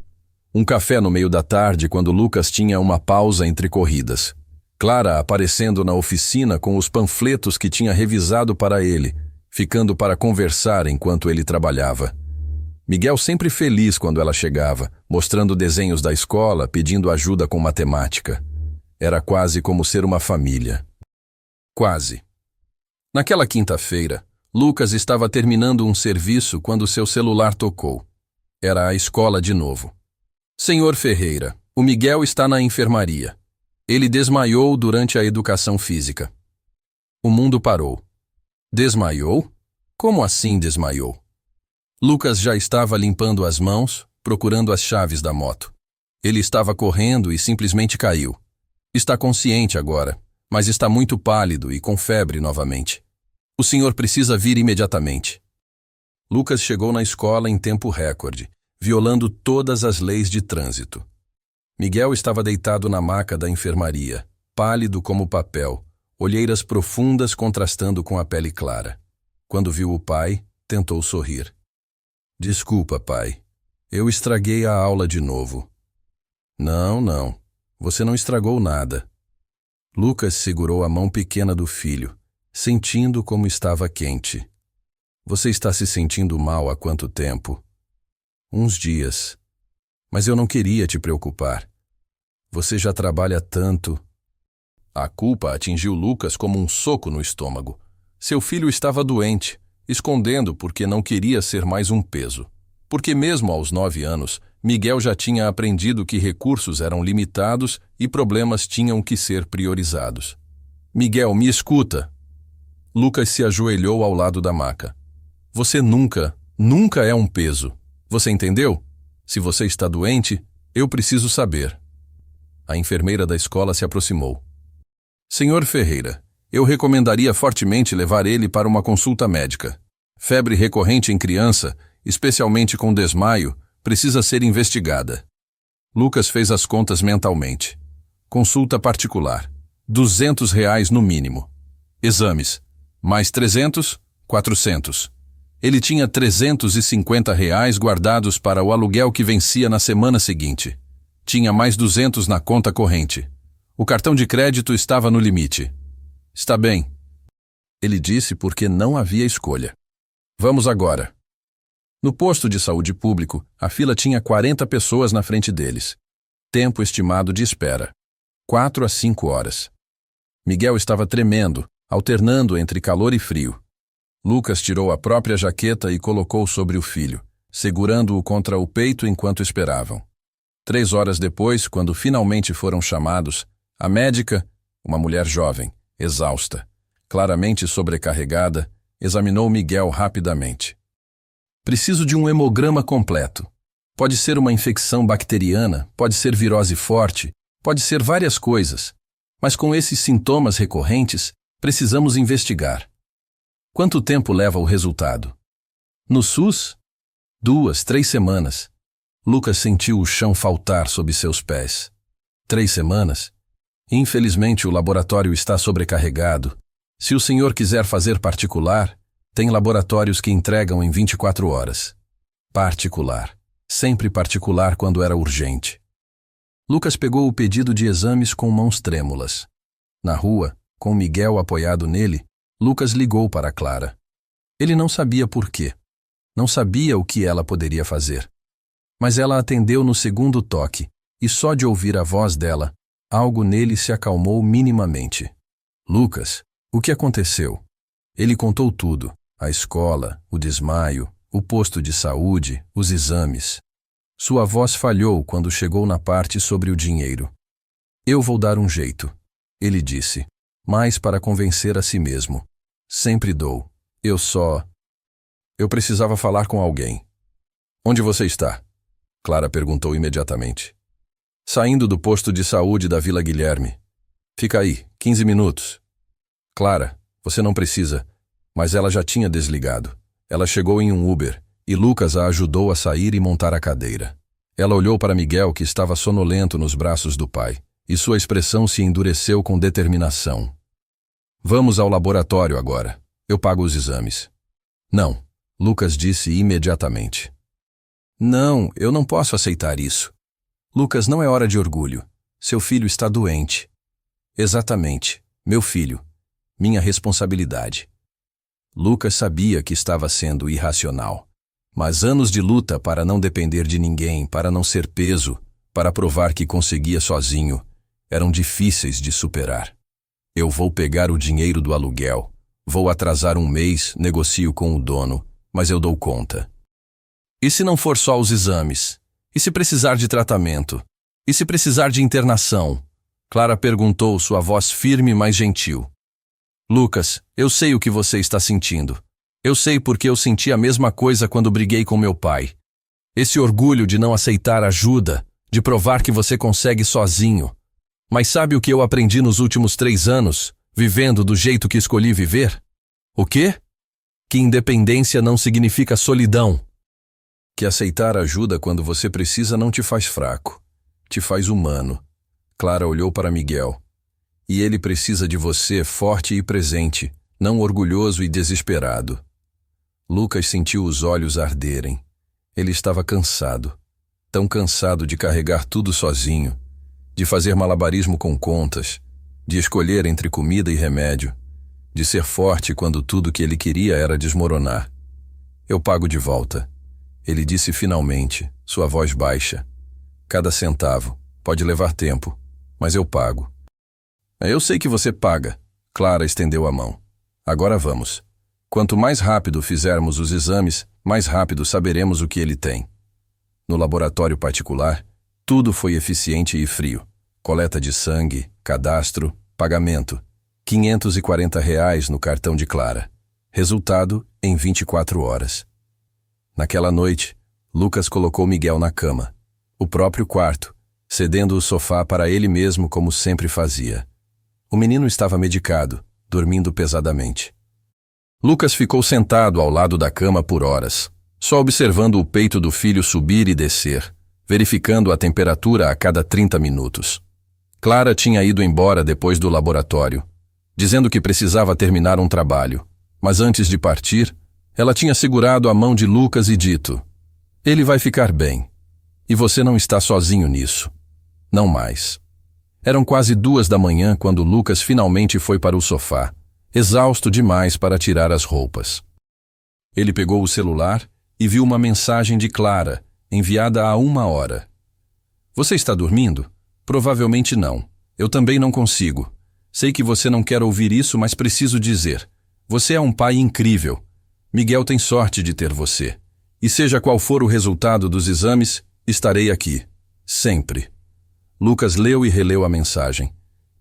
Um café no meio da tarde quando Lucas tinha uma pausa entre corridas. Clara aparecendo na oficina com os panfletos que tinha revisado para ele, ficando para conversar enquanto ele trabalhava. Miguel sempre feliz quando ela chegava, mostrando desenhos da escola, pedindo ajuda com matemática. Era quase como ser uma família. Quase. Naquela quinta-feira, Lucas estava terminando um serviço quando seu celular tocou. Era a escola de novo. Senhor Ferreira, o Miguel está na enfermaria. Ele desmaiou durante a educação física. O mundo parou. Desmaiou? Como assim desmaiou? Lucas já estava limpando as mãos, procurando as chaves da moto. Ele estava correndo e simplesmente caiu. Está consciente agora, mas está muito pálido e com febre novamente. O senhor precisa vir imediatamente. Lucas chegou na escola em tempo recorde, violando todas as leis de trânsito. Miguel estava deitado na maca da enfermaria, pálido como papel, olheiras profundas contrastando com a pele clara. Quando viu o pai, tentou sorrir. Desculpa, pai. Eu estraguei a aula de novo. Não, não. Você não estragou nada. Lucas segurou a mão pequena do filho, sentindo como estava quente. Você está se sentindo mal há quanto tempo? Uns dias. Mas eu não queria te preocupar. Você já trabalha tanto. A culpa atingiu Lucas como um soco no estômago. Seu filho estava doente, escondendo porque não queria ser mais um peso. Porque mesmo aos 9 anos, Miguel já tinha aprendido que recursos eram limitados e problemas tinham que ser priorizados. Miguel, me escuta. Lucas se ajoelhou ao lado da maca. Você nunca é um peso. Você entendeu? Se você está doente, eu preciso saber. A enfermeira da escola se aproximou. Senhor Ferreira, eu recomendaria fortemente levar ele para uma consulta médica. Febre recorrente em criança, especialmente com desmaio, precisa ser investigada. Lucas fez as contas mentalmente. Consulta particular. R$ 200 no mínimo. Exames. Mais 300, 400. Ele tinha R$ 350 guardados para o aluguel que vencia na semana seguinte. Tinha mais 200 na conta corrente. O cartão de crédito estava no limite. Está bem. Ele disse porque não havia escolha. Vamos agora. No posto de saúde público, a fila tinha 40 pessoas na frente deles. Tempo estimado de espera. 4 a 5 horas. Miguel estava tremendo, alternando entre calor e frio. Lucas tirou a própria jaqueta e colocou sobre o filho, segurando-o contra o peito enquanto esperavam. 3 horas depois, quando finalmente foram chamados, a médica, uma mulher jovem, exausta, claramente sobrecarregada, examinou Miguel rapidamente. Preciso de um hemograma completo. Pode ser uma infecção bacteriana, pode ser virose forte, pode ser várias coisas. Mas com esses sintomas recorrentes, precisamos investigar. Quanto tempo leva o resultado? No SUS? 2, 3 semanas. Lucas sentiu o chão faltar sob seus pés. 3 semanas? Infelizmente o laboratório está sobrecarregado. Se o senhor quiser fazer particular, tem laboratórios que entregam em 24 horas. Particular. Sempre particular quando era urgente. Lucas pegou o pedido de exames com mãos trêmulas. Na rua, com Miguel apoiado nele, Lucas ligou para Clara. Ele não sabia por quê. Não sabia o que ela poderia fazer. Mas ela atendeu no segundo toque, e só de ouvir a voz dela, algo nele se acalmou minimamente. Lucas, o que aconteceu? Ele contou tudo. A escola, o desmaio, o posto de saúde, os exames. Sua voz falhou quando chegou na parte sobre o dinheiro. Eu vou dar um jeito, ele disse, mas para convencer a si mesmo. Sempre dou. Eu precisava falar com alguém. Onde você está? Clara perguntou imediatamente. Saindo do posto de saúde da Vila Guilherme. Fica aí, 15 minutos. Clara, você não precisa. Mas ela já tinha desligado. Ela chegou em um Uber, e Lucas a ajudou a sair e montar a cadeira. Ela olhou para Miguel, que estava sonolento nos braços do pai, e sua expressão se endureceu com determinação. Vamos ao laboratório agora. Eu pago os exames. Não, Lucas disse imediatamente. Não, eu não posso aceitar isso. Lucas, não é hora de orgulho. Seu filho está doente. Exatamente, meu filho. Minha responsabilidade. Lucas sabia que estava sendo irracional. Mas anos de luta para não depender de ninguém, para não ser peso, para provar que conseguia sozinho, eram difíceis de superar. Eu vou pegar o dinheiro do aluguel. Vou atrasar um mês, negocio com o dono, mas eu dou conta. E se não for só os exames? E se precisar de tratamento? E se precisar de internação? Clara perguntou, sua voz firme, mas gentil. Lucas, eu sei o que você está sentindo. Eu sei porque eu senti a mesma coisa quando briguei com meu pai. Esse orgulho de não aceitar ajuda, de provar que você consegue sozinho. Mas sabe o que eu aprendi nos últimos 3 anos, vivendo do jeito que escolhi viver? O quê? Que independência não significa solidão. Que aceitar ajuda quando você precisa não te faz fraco, te faz humano. Clara olhou para Miguel. E ele precisa de você forte e presente, não orgulhoso e desesperado. Lucas sentiu os olhos arderem. Ele estava cansado. tão cansado de carregar tudo sozinho, de fazer malabarismo com contas, de escolher entre comida e remédio, de ser forte quando tudo que ele queria era desmoronar. Eu pago de volta, ele disse finalmente, sua voz baixa. Cada centavo, pode levar tempo, mas eu pago. Eu sei que você paga. Clara estendeu a mão. Agora vamos. Quanto mais rápido fizermos os exames, mais rápido saberemos o que ele tem. No laboratório particular, tudo foi eficiente e frio. Coleta de sangue, cadastro, pagamento. R$ 540 no cartão de Clara. Resultado em 24 horas. Naquela noite, Lucas colocou Miguel na cama, o próprio quarto, cedendo o sofá para ele mesmo como sempre fazia. O menino estava medicado, dormindo pesadamente. Lucas ficou sentado ao lado da cama por horas, só observando o peito do filho subir e descer, verificando a temperatura a cada 30 minutos. Clara tinha ido embora depois do laboratório, dizendo que precisava terminar um trabalho, mas antes de partir, ela tinha segurado a mão de Lucas e dito: "Ele vai ficar bem, e você não está sozinho nisso. Não mais." Eram quase 2 da manhã quando Lucas finalmente foi para o sofá, exausto demais para tirar as roupas. Ele pegou o celular e viu uma mensagem de Clara, enviada há 1 hora. "Você está dormindo? Provavelmente não. Eu também não consigo. Sei que você não quer ouvir isso, mas preciso dizer. Você é um pai incrível. Miguel tem sorte de ter você. E seja qual for o resultado dos exames, estarei aqui. Sempre." Lucas leu e releu a mensagem.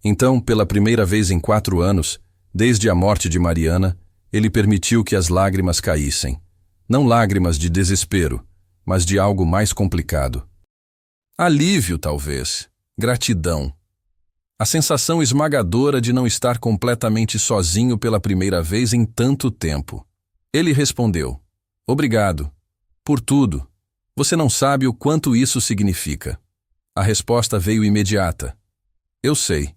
Então, pela primeira vez em 4 anos, desde a morte de Mariana, ele permitiu que as lágrimas caíssem. Não lágrimas de desespero, mas de algo mais complicado. Alívio, talvez. Gratidão. A sensação esmagadora de não estar completamente sozinho pela primeira vez em tanto tempo. Ele respondeu: "Obrigado. Por tudo. Você não sabe o quanto isso significa." A resposta veio imediata. "Eu sei.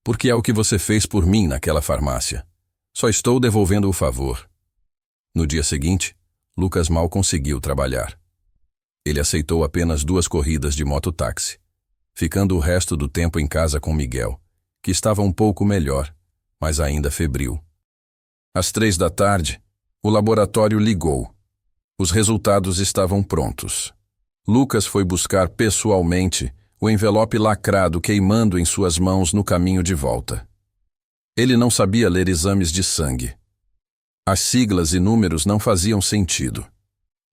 Porque é o que você fez por mim naquela farmácia. Só estou devolvendo o favor." No dia seguinte, Lucas mal conseguiu trabalhar. Ele aceitou apenas 2 corridas de mototáxi, ficando o resto do tempo em casa com Miguel, que estava um pouco melhor, mas ainda febril. Às 3 da tarde, o laboratório ligou. Os resultados estavam prontos. Lucas foi buscar pessoalmente o envelope lacrado queimando em suas mãos no caminho de volta. Ele não sabia ler exames de sangue. As siglas e números não faziam sentido.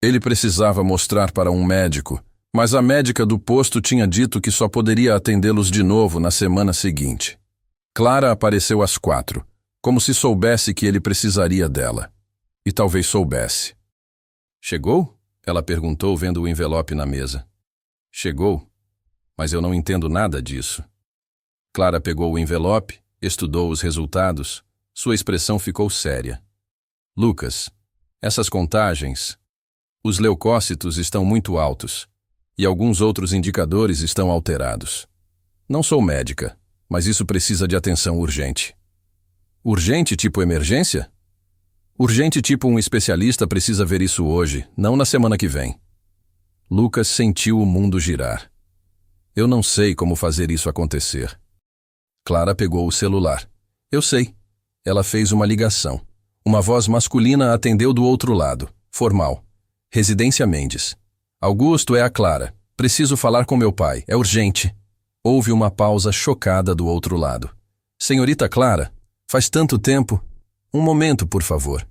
Ele precisava mostrar para um médico, mas a médica do posto tinha dito que só poderia atendê-los de novo na semana seguinte. Clara apareceu às 4, como se soubesse que ele precisaria dela. E talvez soubesse. "Chegou?" ela perguntou, vendo o envelope na mesa. "Chegou, mas eu não entendo nada disso." Clara pegou o envelope, estudou os resultados. Sua expressão ficou séria. "Lucas, essas contagens... Os leucócitos estão muito altos, e alguns outros indicadores estão alterados. Não sou médica, mas isso precisa de atenção urgente." "Urgente tipo emergência?" "Urgente tipo um especialista precisa ver isso hoje, não na semana que vem." Lucas sentiu o mundo girar. "Eu não sei como fazer isso acontecer." Clara pegou o celular. "Eu sei." Ela fez uma ligação. Uma voz masculina atendeu do outro lado. Formal. "Residência Mendes. Augusto, é a Clara. Preciso falar com meu pai. É urgente." Houve uma pausa chocada do outro lado. "Senhorita Clara, faz tanto tempo. Um momento, por favor."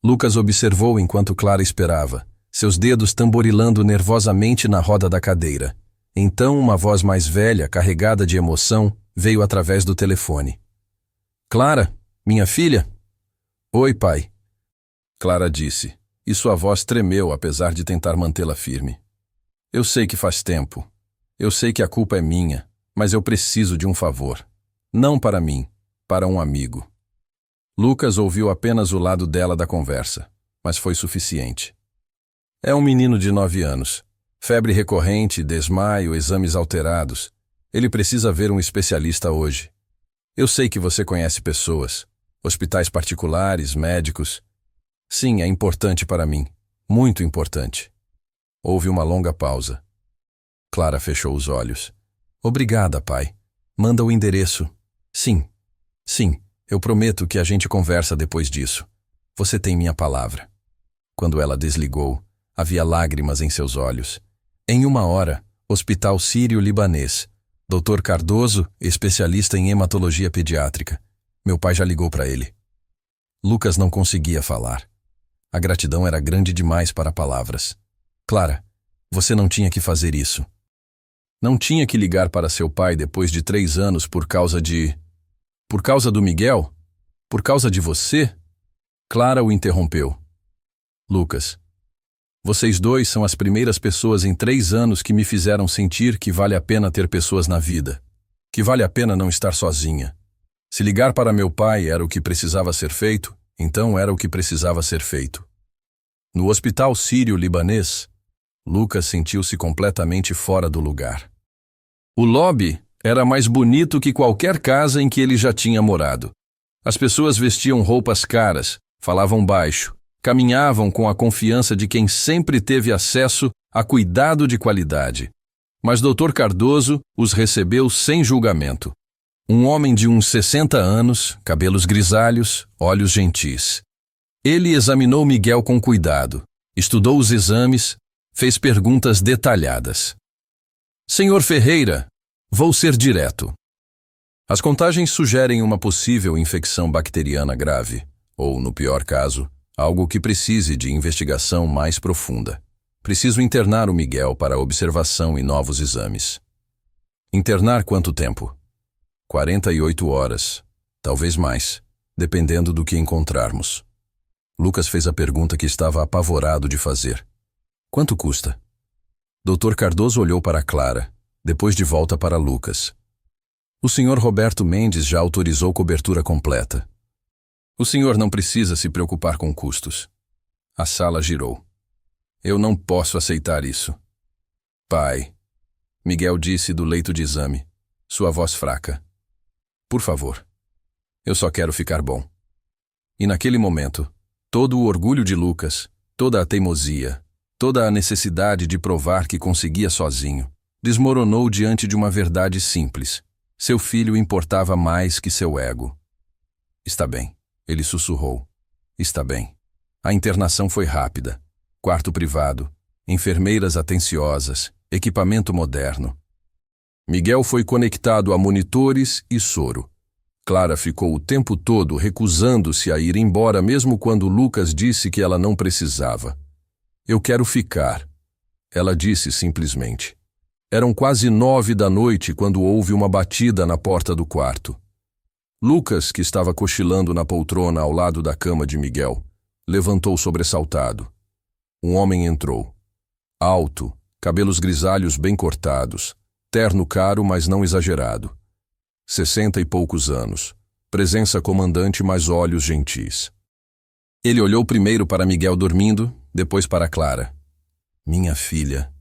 Lucas observou enquanto Clara esperava, seus dedos tamborilando nervosamente na roda da cadeira. Então uma voz mais velha, carregada de emoção, veio através do telefone. "Clara, minha filha?" "Oi, pai." Clara disse, e sua voz tremeu apesar de tentar mantê-la firme. "Eu sei que faz tempo. Eu sei que a culpa é minha, mas eu preciso de um favor. Não para mim, para um amigo." Lucas ouviu apenas o lado dela da conversa, mas foi suficiente. "É um menino de 9 anos. Febre recorrente, desmaio, exames alterados. Ele precisa ver um especialista hoje. Eu sei que você conhece pessoas, hospitais particulares, médicos. Sim, é importante para mim. Muito importante." Houve uma longa pausa. Clara fechou os olhos. Obrigada, pai. Manda o endereço. Sim. Sim, eu prometo que a gente conversa depois disso. Você tem minha palavra. Quando ela desligou, havia lágrimas em seus olhos. Em 1 hora, Hospital Sírio-Libanês. Dr. Cardoso, especialista em hematologia pediátrica. Meu pai já ligou para ele. Lucas não conseguia falar. A gratidão era grande demais para palavras. Clara, você não tinha que fazer isso. Não tinha que ligar para seu pai depois de 3 anos por causa de... Por causa do Miguel? Por causa de você? Clara o interrompeu. Lucas, vocês dois são as primeiras pessoas em 3 anos que me fizeram sentir que vale a pena ter pessoas na vida. Que vale a pena não estar sozinha. Se ligar para meu pai era o que precisava ser feito, então era o que precisava ser feito. No Hospital Sírio-Libanês, Lucas sentiu-se completamente fora do lugar. O lobby era mais bonito que qualquer casa em que ele já tinha morado. As pessoas vestiam roupas caras, falavam baixo, caminhavam com a confiança de quem sempre teve acesso a cuidado de qualidade. Mas Dr. Cardoso os recebeu sem julgamento. Um homem de uns 60 anos, cabelos grisalhos, olhos gentis. Ele examinou Miguel com cuidado, estudou os exames, fez perguntas detalhadas. Senhor Ferreira, vou ser direto. As contagens sugerem uma possível infecção bacteriana grave, ou, no pior caso, algo que precise de investigação mais profunda. Preciso internar o Miguel para observação e novos exames. Internar quanto tempo? 48 horas, talvez mais, dependendo do que encontrarmos. Lucas fez a pergunta que estava apavorado de fazer. Quanto custa? Dr. Cardoso olhou para Clara, depois de volta para Lucas. O Sr. Roberto Mendes já autorizou cobertura completa. O senhor não precisa se preocupar com custos. A sala girou. Eu não posso aceitar isso. Pai, Miguel disse do leito de exame, sua voz fraca. Por favor, eu só quero ficar bom. E naquele momento, todo o orgulho de Lucas, toda a teimosia, toda a necessidade de provar que conseguia sozinho, desmoronou diante de uma verdade simples. Seu filho importava mais que seu ego. Está bem, ele sussurrou. Está bem. A internação foi rápida. Quarto privado, enfermeiras atenciosas, equipamento moderno. Miguel foi conectado a monitores e soro. Clara ficou o tempo todo recusando-se a ir embora mesmo quando Lucas disse que ela não precisava. Eu quero ficar, ela disse simplesmente. Eram quase 9 da noite quando houve uma batida na porta do quarto. Lucas, que estava cochilando na poltrona ao lado da cama de Miguel, levantou sobressaltado. Um homem entrou. Alto, cabelos grisalhos bem cortados, terno caro, mas não exagerado. 60 e poucos anos, presença comandante, mas olhos gentis. Ele olhou primeiro para Miguel dormindo, depois para Clara. Minha filha.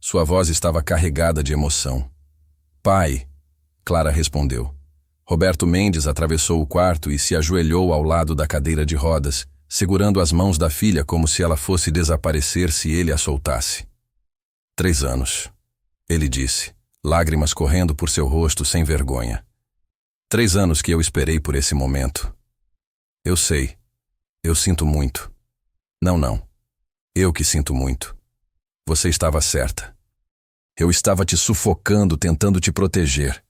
Sua voz estava carregada de emoção. Pai, Clara respondeu. Roberto Mendes atravessou o quarto e se ajoelhou ao lado da cadeira de rodas, segurando as mãos da filha como se ela fosse desaparecer se ele a soltasse. 3 anos, ele disse, lágrimas correndo por seu rosto sem vergonha. 3 anos que eu esperei por esse momento. Eu sei. Eu sinto muito. Não. Eu que sinto muito. Você estava certa. Eu estava te sufocando, tentando te proteger.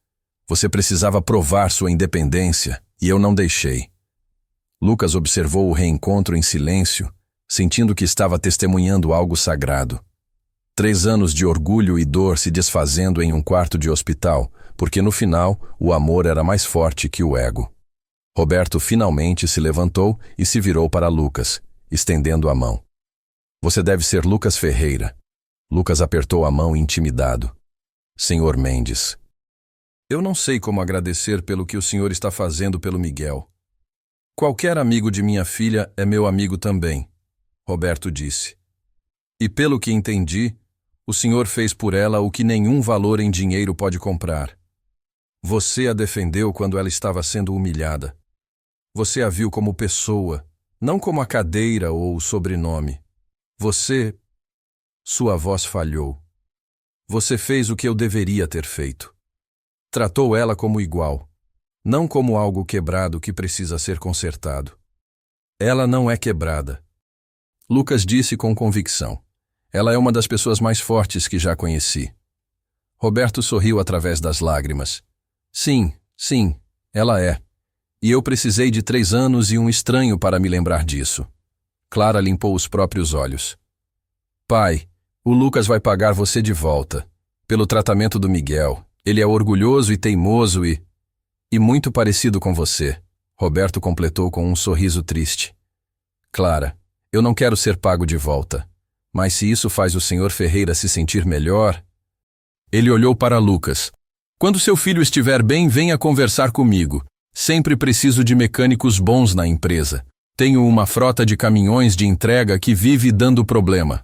Você precisava provar sua independência, e eu não deixei. Lucas observou o reencontro em silêncio, sentindo que estava testemunhando algo sagrado. 3 anos de orgulho e dor se desfazendo em um quarto de hospital, porque no final o amor era mais forte que o ego. Roberto finalmente se levantou e se virou para Lucas, estendendo a mão. Você deve ser Lucas Ferreira. Lucas apertou a mão intimidado. Senhor Mendes. Eu não sei como agradecer pelo que o senhor está fazendo pelo Miguel. Qualquer amigo de minha filha é meu amigo também, Roberto disse. E pelo que entendi, o senhor fez por ela o que nenhum valor em dinheiro pode comprar. Você a defendeu quando ela estava sendo humilhada. Você a viu como pessoa, não como a cadeira ou o sobrenome. Você... Sua voz falhou. Você fez o que eu deveria ter feito. Tratou ela como igual, não como algo quebrado que precisa ser consertado. Ela não é quebrada. Lucas disse com convicção. Ela é uma das pessoas mais fortes que já conheci. Roberto sorriu através das lágrimas. Sim, ela é. E eu precisei de 3 anos e um estranho para me lembrar disso. Clara limpou os próprios olhos. Pai, o Lucas vai pagar você de volta. Pelo tratamento do Miguel. Ele é orgulhoso e teimoso e muito parecido com você. Roberto completou com um sorriso triste. Clara, eu não quero ser pago de volta. Mas se isso faz o Sr. Ferreira se sentir melhor... Ele olhou para Lucas. Quando seu filho estiver bem, venha conversar comigo. Sempre preciso de mecânicos bons na empresa. Tenho uma frota de caminhões de entrega que vive dando problema.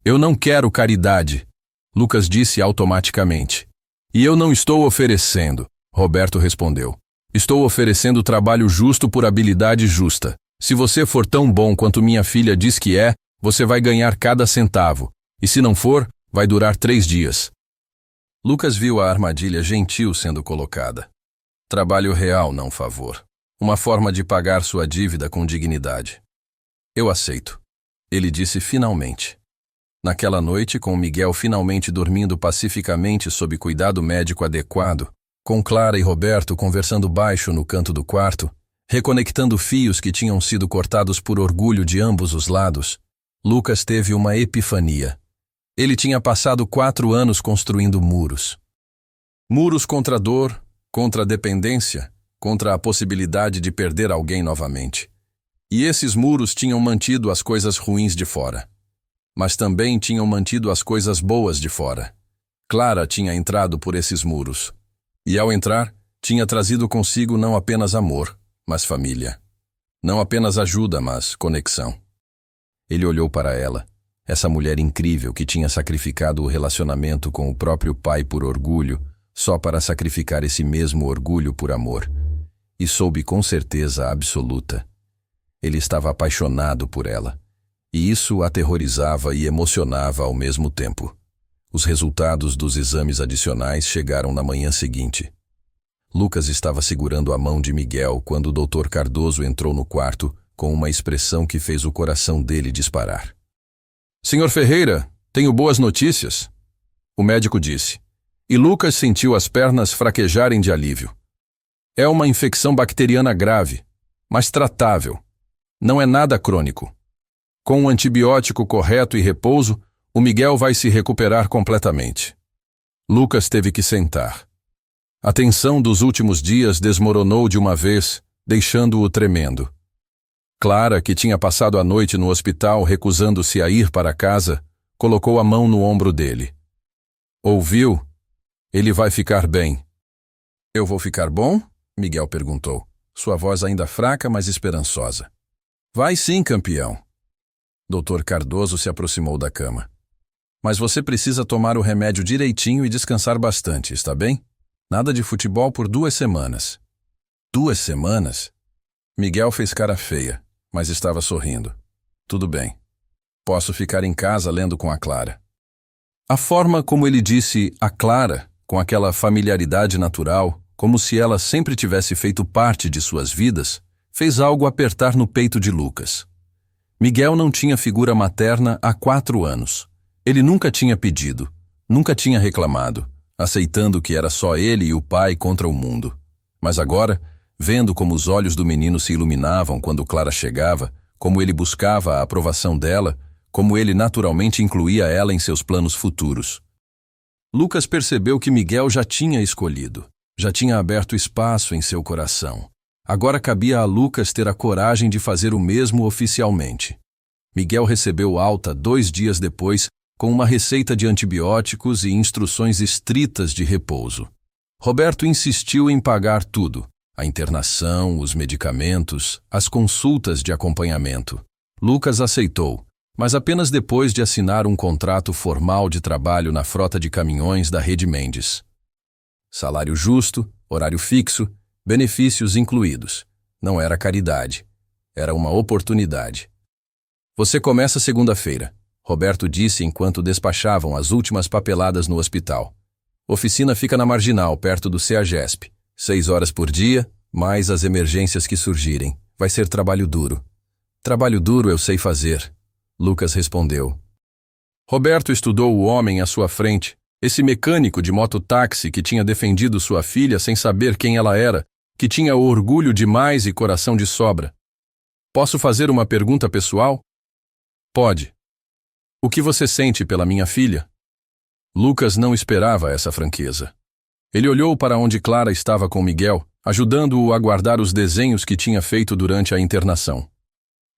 Eu não quero caridade, Lucas disse automaticamente. E eu não estou oferecendo, Roberto respondeu. Estou oferecendo trabalho justo por habilidade justa. Se você for tão bom quanto minha filha diz que é, você vai ganhar cada centavo. E se não for, vai durar 3 dias. Lucas viu a armadilha gentil sendo colocada. Trabalho real, não favor. Uma forma de pagar sua dívida com dignidade. Eu aceito, ele disse finalmente. Naquela noite, com Miguel finalmente dormindo pacificamente sob cuidado médico adequado, com Clara e Roberto conversando baixo no canto do quarto, reconectando fios que tinham sido cortados por orgulho de ambos os lados, Lucas teve uma epifania. Ele tinha passado 4 anos construindo muros. Muros contra a dor, contra a dependência, contra a possibilidade de perder alguém novamente. E esses muros tinham mantido as coisas ruins de fora. Mas também tinham mantido as coisas boas de fora. Clara tinha entrado por esses muros. E ao entrar, tinha trazido consigo não apenas amor, mas família. Não apenas ajuda, mas conexão. Ele olhou para ela, essa mulher incrível que tinha sacrificado o relacionamento com o próprio pai por orgulho, só para sacrificar esse mesmo orgulho por amor. E soube com certeza absoluta. Ele estava apaixonado por ela. E isso o aterrorizava e emocionava ao mesmo tempo. Os resultados dos exames adicionais chegaram na manhã seguinte. Lucas estava segurando a mão de Miguel quando o Dr. Cardoso entrou no quarto com uma expressão que fez o coração dele disparar. Senhor Ferreira, tenho boas notícias, o médico disse, e Lucas sentiu as pernas fraquejarem de alívio. É uma infecção bacteriana grave, mas tratável. Não é nada crônico. Com o antibiótico correto e repouso, o Miguel vai se recuperar completamente. Lucas teve que sentar. A tensão dos últimos dias desmoronou de uma vez, deixando-o tremendo. Clara, que tinha passado a noite no hospital recusando-se a ir para casa, colocou a mão no ombro dele. Ouviu? Ele vai ficar bem. Eu vou ficar bom? Miguel perguntou, sua voz ainda fraca, mas esperançosa. Vai sim, campeão. Dr. Cardoso se aproximou da cama. Mas você precisa tomar o remédio direitinho e descansar bastante, está bem? Nada de futebol por 2 semanas. 2 semanas? Miguel fez cara feia, mas estava sorrindo. Tudo bem. Posso ficar em casa lendo com a Clara. A forma como ele disse a Clara, com aquela familiaridade natural, como se ela sempre tivesse feito parte de suas vidas, fez algo apertar no peito de Lucas. Miguel não tinha figura materna há 4 anos. Ele nunca tinha pedido, nunca tinha reclamado, aceitando que era só ele e o pai contra o mundo. Mas agora, vendo como os olhos do menino se iluminavam quando Clara chegava, como ele buscava a aprovação dela, como ele naturalmente incluía ela em seus planos futuros. Lucas percebeu que Miguel já tinha escolhido, já tinha aberto espaço em seu coração. Agora cabia a Lucas ter a coragem de fazer o mesmo oficialmente. Miguel recebeu alta 2 dias depois, com uma receita de antibióticos e instruções estritas de repouso. Roberto insistiu em pagar tudo: a internação, os medicamentos, as consultas de acompanhamento. Lucas aceitou, mas apenas depois de assinar um contrato formal de trabalho na frota de caminhões da Rede Mendes. Salário justo, horário fixo, benefícios incluídos. Não era caridade. Era uma oportunidade. Você começa segunda-feira. Roberto disse enquanto despachavam as últimas papeladas no hospital. Oficina fica na Marginal, perto do CEAGESP. 6 horas por dia, mais as emergências que surgirem. Vai ser trabalho duro. Trabalho duro eu sei fazer, Lucas respondeu. Roberto estudou o homem à sua frente, esse mecânico de mototáxi que tinha defendido sua filha sem saber quem ela era, que tinha orgulho demais e coração de sobra. Posso fazer uma pergunta pessoal? Pode. O que você sente pela minha filha? Lucas não esperava essa franqueza. Ele olhou para onde Clara estava com Miguel, ajudando-o a guardar os desenhos que tinha feito durante a internação.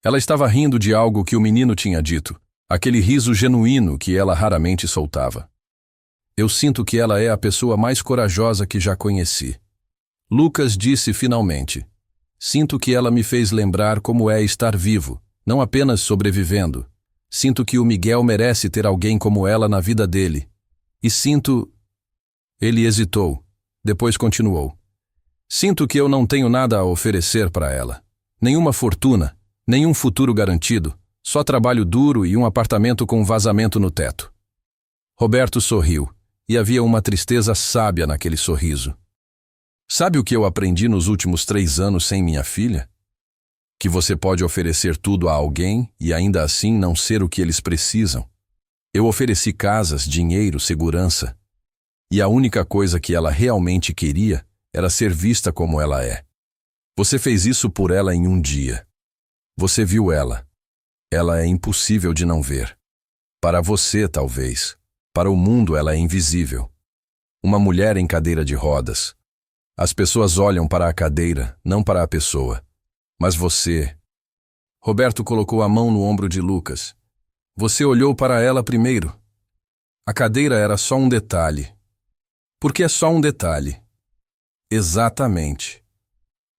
Ela estava rindo de algo que o menino tinha dito, aquele riso genuíno que ela raramente soltava. Eu sinto que ela é a pessoa mais corajosa que já conheci. Lucas disse finalmente. Sinto que ela me fez lembrar como é estar vivo, não apenas sobrevivendo. Sinto que o Miguel merece ter alguém como ela na vida dele. E sinto... Ele hesitou, depois continuou. Sinto que eu não tenho nada a oferecer para ela. Nenhuma fortuna, nenhum futuro garantido, só trabalho duro e um apartamento com vazamento no teto. Roberto sorriu, e havia uma tristeza sábia naquele sorriso. Sabe o que eu aprendi nos últimos 3 anos sem minha filha? Que você pode oferecer tudo a alguém e ainda assim não ser o que eles precisam. Eu ofereci casas, dinheiro, segurança. E a única coisa que ela realmente queria era ser vista como ela é. Você fez isso por ela em um dia. Você viu ela. Ela é impossível de não ver. Para você, talvez. Para o mundo, ela é invisível. Uma mulher em cadeira de rodas. As pessoas olham para a cadeira, não para a pessoa. Mas você... Roberto colocou a mão no ombro de Lucas. Você olhou para ela primeiro. A cadeira era só um detalhe. Porque é só um detalhe. Exatamente.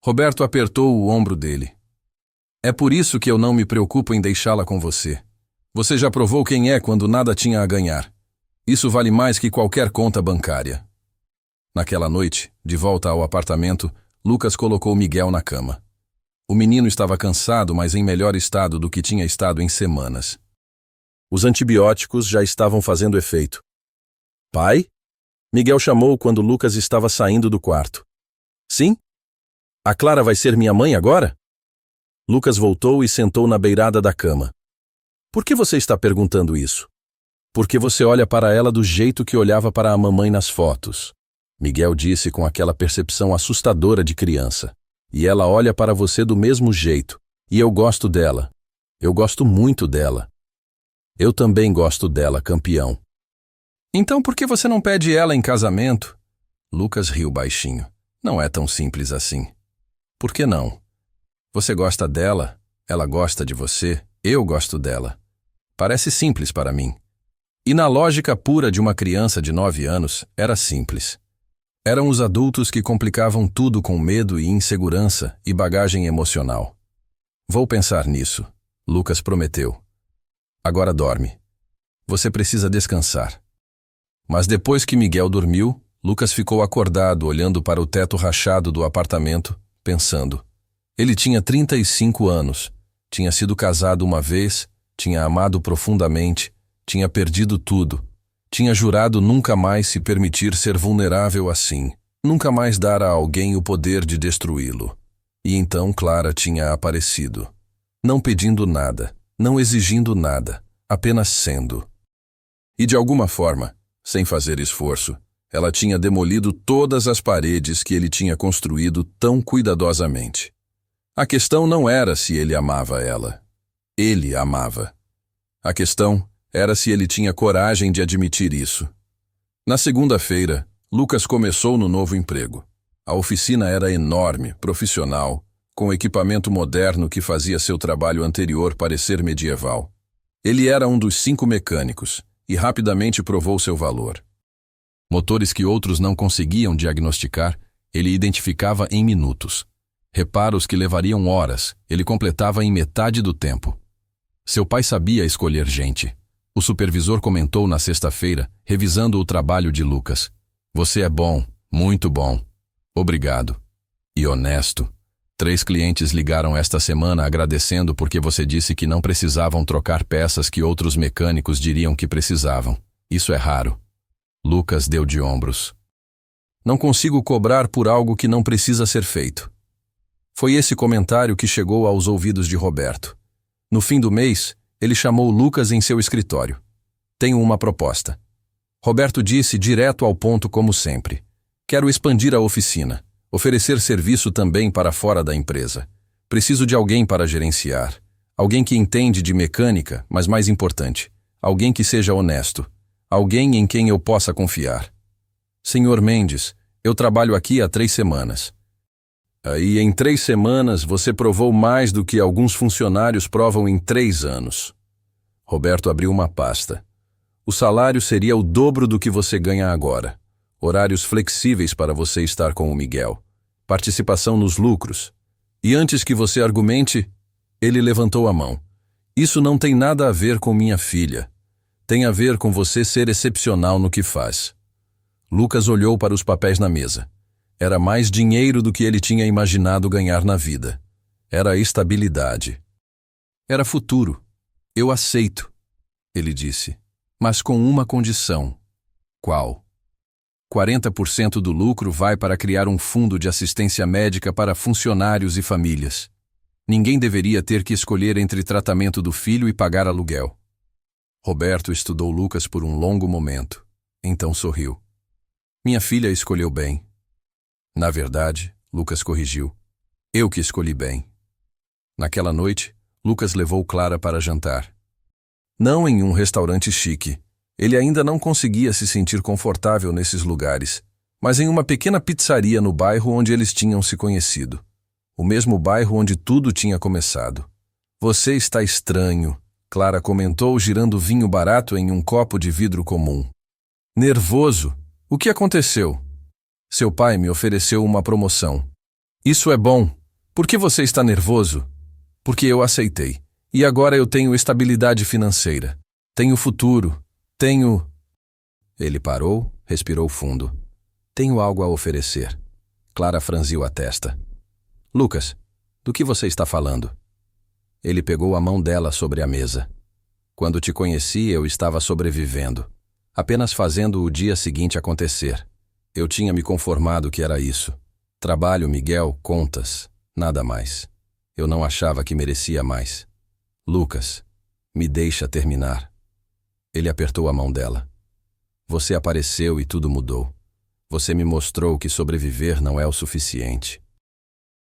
Roberto apertou o ombro dele. É por isso que eu não me preocupo em deixá-la com você. Você já provou quem é quando nada tinha a ganhar. Isso vale mais que qualquer conta bancária. Naquela noite, de volta ao apartamento, Lucas colocou Miguel na cama. O menino estava cansado, mas em melhor estado do que tinha estado em semanas. Os antibióticos já estavam fazendo efeito. Pai? Miguel chamou quando Lucas estava saindo do quarto. Sim? A Clara vai ser minha mãe agora? Lucas voltou e sentou na beirada da cama. Por que você está perguntando isso? Porque você olha para ela do jeito que olhava para a mamãe nas fotos. Miguel disse com aquela percepção assustadora de criança. E ela olha para você do mesmo jeito. E eu gosto dela. Eu gosto muito dela. Eu também gosto dela, campeão. Então por que você não pede ela em casamento? Lucas riu baixinho. Não é tão simples assim. Por que não? Você gosta dela, ela gosta de você, eu gosto dela. Parece simples para mim. E na lógica pura de uma criança de 9 anos, era simples. Eram os adultos que complicavam tudo com medo e insegurança e bagagem emocional. Vou pensar nisso, Lucas prometeu. Agora dorme. Você precisa descansar. Mas depois que Miguel dormiu, Lucas ficou acordado olhando para o teto rachado do apartamento, pensando. Ele tinha 35 anos, tinha sido casado uma vez, tinha amado profundamente, tinha perdido tudo, tinha jurado nunca mais se permitir ser vulnerável assim, nunca mais dar a alguém o poder de destruí-lo. E então Clara tinha aparecido. Não pedindo nada, não exigindo nada, apenas sendo. E de alguma forma, sem fazer esforço, ela tinha demolido todas as paredes que ele tinha construído tão cuidadosamente. A questão não era se ele amava ela. Ele amava. A questão era se ele tinha coragem de admitir isso. Na segunda-feira, Lucas começou no novo emprego. A oficina era enorme, profissional, com equipamento moderno que fazia seu trabalho anterior parecer medieval. Ele era um dos 5 mecânicos e rapidamente provou seu valor. Motores que outros não conseguiam diagnosticar, ele identificava em minutos. Reparos que levariam horas, ele completava em metade do tempo. Seu pai sabia escolher gente. O supervisor comentou na sexta-feira, revisando o trabalho de Lucas. Você é bom, muito bom. Obrigado. E honesto. 3 clientes ligaram esta semana agradecendo porque você disse que não precisavam trocar peças que outros mecânicos diriam que precisavam. Isso é raro. Lucas deu de ombros. Não consigo cobrar por algo que não precisa ser feito. Foi esse comentário que chegou aos ouvidos de Roberto. No fim do mês, ele chamou Lucas em seu escritório. Tenho uma proposta. Roberto disse direto ao ponto como sempre. Quero expandir a oficina. Oferecer serviço também para fora da empresa. Preciso de alguém para gerenciar. Alguém que entende de mecânica, mas mais importante, alguém que seja honesto. Alguém em quem eu possa confiar. Senhor Mendes, eu trabalho aqui há 3 semanas. Aí em 3 semanas você provou mais do que alguns funcionários provam em 3 anos. Roberto abriu uma pasta. O salário seria o dobro do que você ganha agora. Horários flexíveis para você estar com o Miguel. Participação nos lucros. E antes que você argumente, ele levantou a mão. Isso não tem nada a ver com minha filha. Tem a ver com você ser excepcional no que faz. Lucas olhou para os papéis na mesa. Era mais dinheiro do que ele tinha imaginado ganhar na vida. Era estabilidade. Era futuro. Eu aceito, ele disse, mas com uma condição. Qual? 40% do lucro vai para criar um fundo de assistência médica para funcionários e famílias. Ninguém deveria ter que escolher entre tratamento do filho e pagar aluguel. Roberto estudou Lucas por um longo momento. Então sorriu. Minha filha escolheu bem. Na verdade, Lucas corrigiu. Eu que escolhi bem. Naquela noite, Lucas levou Clara para jantar. Não em um restaurante chique. Ele ainda não conseguia se sentir confortável nesses lugares, mas em uma pequena pizzaria no bairro onde eles tinham se conhecido. O mesmo bairro onde tudo tinha começado. Você está estranho, Clara comentou girando vinho barato em um copo de vidro comum. Nervoso? O que aconteceu? Seu pai me ofereceu uma promoção. Isso é bom. Por que você está nervoso? Porque eu aceitei. E agora eu tenho estabilidade financeira. Tenho futuro. Tenho... Ele parou, respirou fundo. Tenho algo a oferecer. Clara franziu a testa. Lucas, do que você está falando? Ele pegou a mão dela sobre a mesa. Quando te conheci, eu estava sobrevivendo. Apenas fazendo o dia seguinte acontecer. Eu tinha me conformado que era isso. Trabalho, Miguel, contas, nada mais. Eu não achava que merecia mais. Lucas, me deixa terminar. Ele apertou a mão dela. Você apareceu e tudo mudou. Você me mostrou que sobreviver não é o suficiente.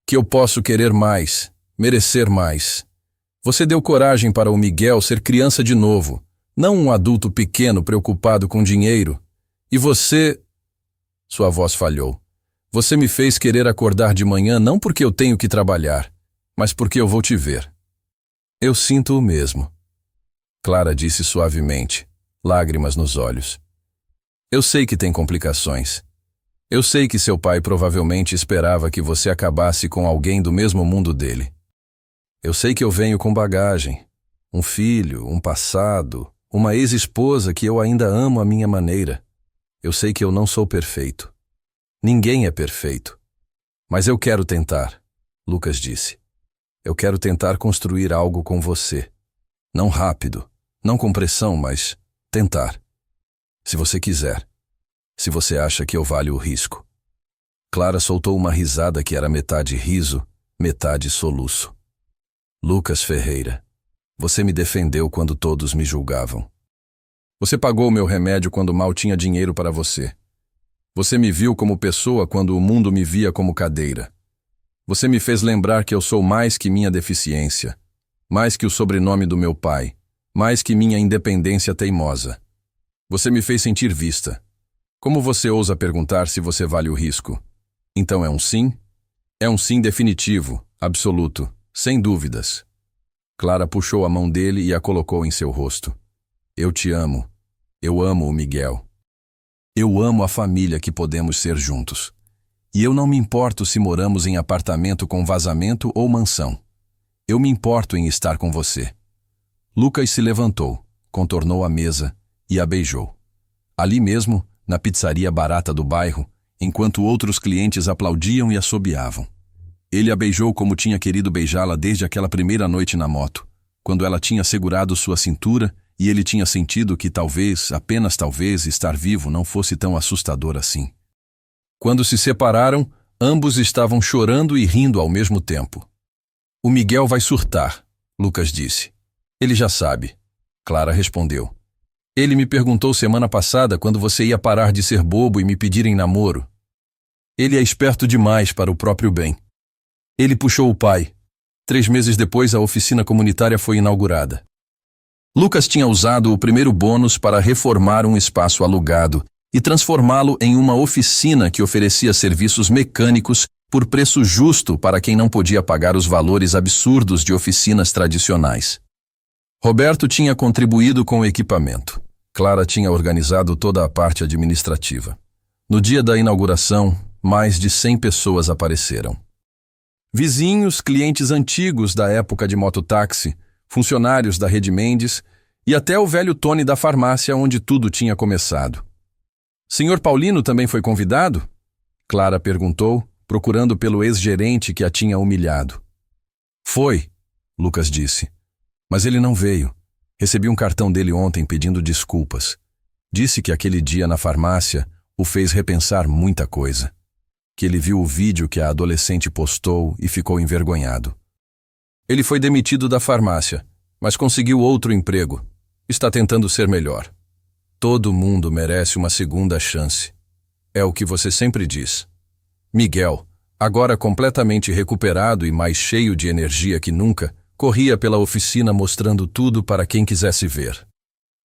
Que eu posso querer mais, merecer mais. Você deu coragem para o Miguel ser criança de novo, não um adulto pequeno preocupado com dinheiro. E você... Sua voz falhou. Você me fez querer acordar de manhã não porque eu tenho que trabalhar, mas porque eu vou te ver. Eu sinto o mesmo. Clara disse suavemente, lágrimas nos olhos. Eu sei que tem complicações. Eu sei que seu pai provavelmente esperava que você acabasse com alguém do mesmo mundo dele. Eu sei que eu venho com bagagem. Um filho, um passado, uma ex-esposa que eu ainda amo à minha maneira. Eu sei que eu não sou perfeito. Ninguém é perfeito. Mas eu quero tentar, Lucas disse. Eu quero tentar construir algo com você. Não rápido, não com pressão, mas tentar. Se você quiser. Se você acha que eu valho o risco. Clara soltou uma risada que era metade riso, metade soluço. Lucas Ferreira, você me defendeu quando todos me julgavam. Você pagou meu remédio quando mal tinha dinheiro para você. Você me viu como pessoa quando o mundo me via como cadeira. Você me fez lembrar que eu sou mais que minha deficiência, mais que o sobrenome do meu pai, mais que minha independência teimosa. Você me fez sentir vista. Como você ousa perguntar se você vale o risco? Então é um sim? É um sim definitivo, absoluto, sem dúvidas. Clara puxou a mão dele e a colocou em seu rosto. Eu te amo. Eu amo o Miguel. Eu amo a família que podemos ser juntos. E eu não me importo se moramos em apartamento com vazamento ou mansão. Eu me importo em estar com você. Lucas se levantou, contornou a mesa e a beijou. Ali mesmo, na pizzaria barata do bairro, enquanto outros clientes aplaudiam e assobiavam. Ele a beijou como tinha querido beijá-la desde aquela primeira noite na moto, quando ela tinha segurado sua cintura e ele tinha sentido que talvez, apenas talvez, estar vivo não fosse tão assustador assim. Quando se separaram, ambos estavam chorando e rindo ao mesmo tempo. O Miguel vai surtar, Lucas disse. Ele já sabe. Clara respondeu. Ele me perguntou semana passada quando você ia parar de ser bobo e me pedir em namoro. Ele é esperto demais para o próprio bem. Ele puxou o pai. 3 meses depois, a oficina comunitária foi inaugurada. Lucas tinha usado o primeiro bônus para reformar um espaço alugado e transformá-lo em uma oficina que oferecia serviços mecânicos por preço justo para quem não podia pagar os valores absurdos de oficinas tradicionais. Roberto tinha contribuído com o equipamento. Clara tinha organizado toda a parte administrativa. No dia da inauguração, mais de 100 pessoas apareceram. Vizinhos, clientes antigos da época de mototáxi, funcionários da Rede Mendes e até o velho Tony da farmácia onde tudo tinha começado. Senhor Paulino também foi convidado? Clara perguntou, procurando pelo ex-gerente que a tinha humilhado. Foi, Lucas disse. Mas ele não veio. Recebi um cartão dele ontem pedindo desculpas. Disse que aquele dia na farmácia o fez repensar muita coisa. Que ele viu o vídeo que a adolescente postou e ficou envergonhado. Ele foi demitido da farmácia, mas conseguiu outro emprego. Está tentando ser melhor. Todo mundo merece uma segunda chance. É o que você sempre diz. Miguel, agora completamente recuperado e mais cheio de energia que nunca, corria pela oficina mostrando tudo para quem quisesse ver.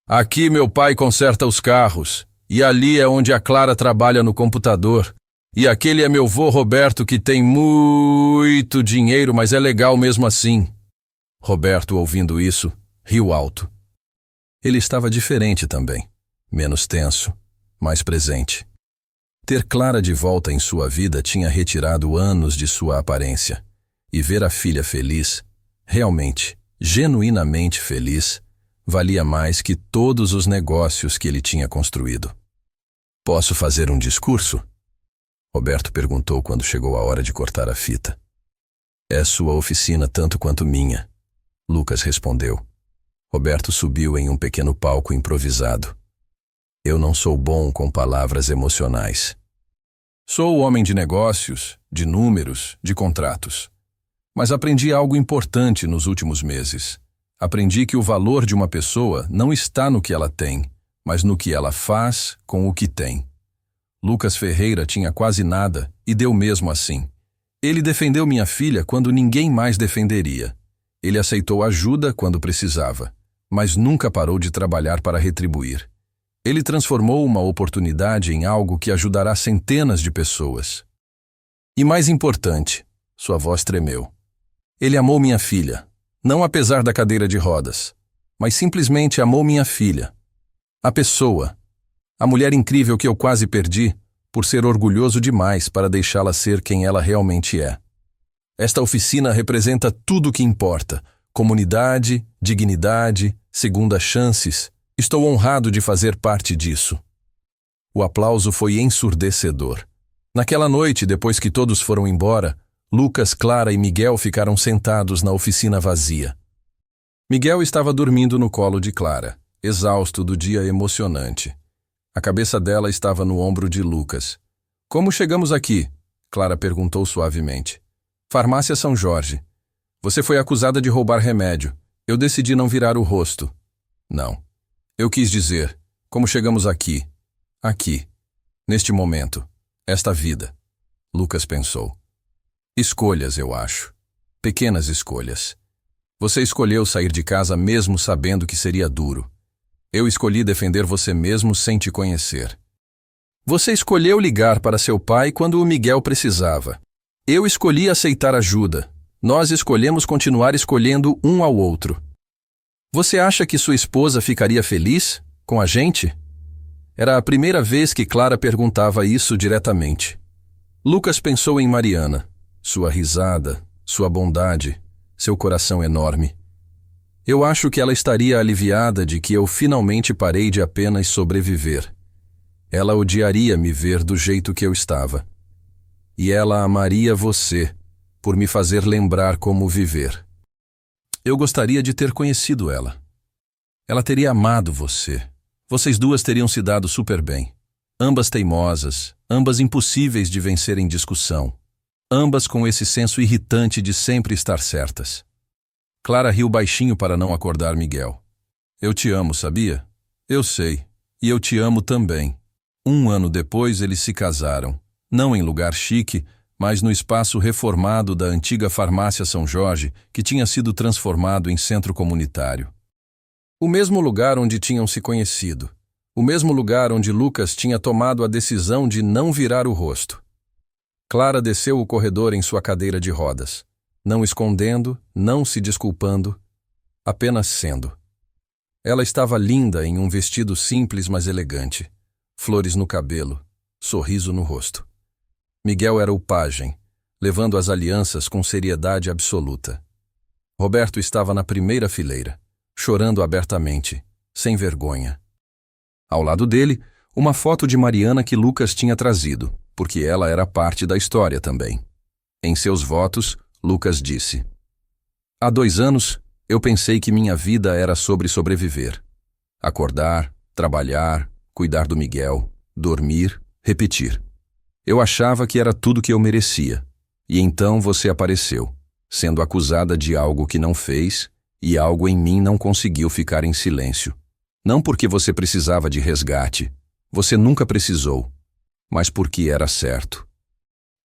Aqui meu pai conserta os carros, e ali é onde a Clara trabalha no computador, e aquele é meu vô Roberto que tem muito dinheiro, mas é legal mesmo assim. Roberto, ouvindo isso, riu alto. Ele estava diferente também, menos tenso, mais presente. Ter Clara de volta em sua vida tinha retirado anos de sua aparência, e ver a filha feliz, realmente, genuinamente feliz, valia mais que todos os negócios que ele tinha construído. Posso fazer um discurso? Roberto perguntou quando chegou a hora de cortar a fita. É sua oficina tanto quanto minha, Lucas respondeu. Roberto subiu em um pequeno palco improvisado. Eu não sou bom com palavras emocionais. Sou homem de negócios, de números, de contratos. Mas aprendi algo importante nos últimos meses. Aprendi que o valor de uma pessoa não está no que ela tem, mas no que ela faz com o que tem. Lucas Ferreira tinha quase nada e deu mesmo assim. Ele defendeu minha filha quando ninguém mais defenderia. Ele aceitou ajuda quando precisava, mas nunca parou de trabalhar para retribuir. Ele transformou uma oportunidade em algo que ajudará centenas de pessoas. E mais importante, sua voz tremeu. Ele amou minha filha, não apesar da cadeira de rodas, mas simplesmente amou minha filha. A pessoa, a mulher incrível que eu quase perdi, por ser orgulhoso demais para deixá-la ser quem ela realmente é. Esta oficina representa tudo o que importa: comunidade, dignidade, segundas chances. Estou honrado de fazer parte disso. O aplauso foi ensurdecedor. Naquela noite, depois que todos foram embora, Lucas, Clara e Miguel ficaram sentados na oficina vazia. Miguel estava dormindo no colo de Clara, exausto do dia emocionante. A cabeça dela estava no ombro de Lucas. Como chegamos aqui? Clara perguntou suavemente. Farmácia São Jorge. Você foi acusada de roubar remédio. Eu decidi não virar o rosto. Não. Eu quis dizer, como chegamos aqui. Aqui. Neste momento. Esta vida. Lucas pensou. Escolhas, eu acho. Pequenas escolhas. Você escolheu sair de casa mesmo sabendo que seria duro. Eu escolhi defender você mesmo sem te conhecer. Você escolheu ligar para seu pai quando o Miguel precisava. Eu escolhi aceitar ajuda. Nós escolhemos continuar escolhendo um ao outro. Você acha que sua esposa ficaria feliz com a gente? Era a primeira vez que Clara perguntava isso diretamente. Lucas pensou em Mariana, sua risada, sua bondade, seu coração enorme. Eu acho que ela estaria aliviada de que eu finalmente parei de apenas sobreviver. Ela odiaria me ver do jeito que eu estava. E ela amaria você, por me fazer lembrar como viver. Eu gostaria de ter conhecido ela. Ela teria amado você. Vocês duas teriam se dado super bem. Ambas teimosas, ambas impossíveis de vencer em discussão. Ambas com esse senso irritante de sempre estar certas. Clara riu baixinho para não acordar Miguel. Eu te amo, sabia? Eu sei. E eu te amo também. 1 ano depois eles se casaram. Não em lugar chique, mas no espaço reformado da antiga farmácia São Jorge, que tinha sido transformado em centro comunitário. O mesmo lugar onde tinham se conhecido. O mesmo lugar onde Lucas tinha tomado a decisão de não virar o rosto. Clara desceu o corredor em sua cadeira de rodas, não escondendo, não se desculpando, apenas sendo. Ela estava linda em um vestido simples mas elegante, flores no cabelo, sorriso no rosto. Miguel era o pajem, levando as alianças com seriedade absoluta. Roberto estava na primeira fileira, chorando abertamente, sem vergonha. Ao lado dele, uma foto de Mariana que Lucas tinha trazido, porque ela era parte da história também. Em seus votos, Lucas disse: Há 2 anos, eu pensei que minha vida era sobre sobreviver. Acordar, trabalhar, cuidar do Miguel, dormir, repetir. Eu achava que era tudo que eu merecia. E então você apareceu, sendo acusada de algo que não fez, e algo em mim não conseguiu ficar em silêncio. Não porque você precisava de resgate. Você nunca precisou. Mas porque era certo.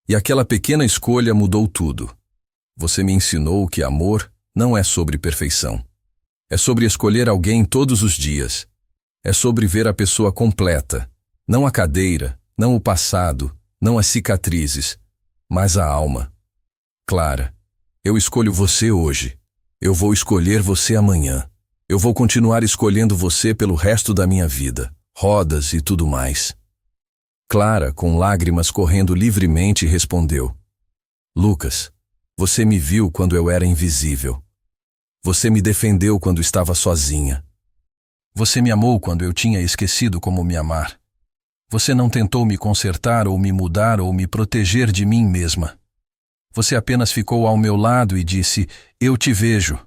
E aquela pequena escolha mudou tudo. Você me ensinou que amor não é sobre perfeição. É sobre escolher alguém todos os dias. É sobre ver a pessoa completa, não a cadeira, não o passado, não as cicatrizes, mas a alma. Clara, eu escolho você hoje. Eu vou escolher você amanhã. Eu vou continuar escolhendo você pelo resto da minha vida, rodas e tudo mais. Clara, com lágrimas correndo livremente, respondeu: Lucas, você me viu quando eu era invisível. Você me defendeu quando estava sozinha. Você me amou quando eu tinha esquecido como me amar. Você não tentou me consertar ou me mudar ou me proteger de mim mesma. Você apenas ficou ao meu lado e disse: eu te vejo.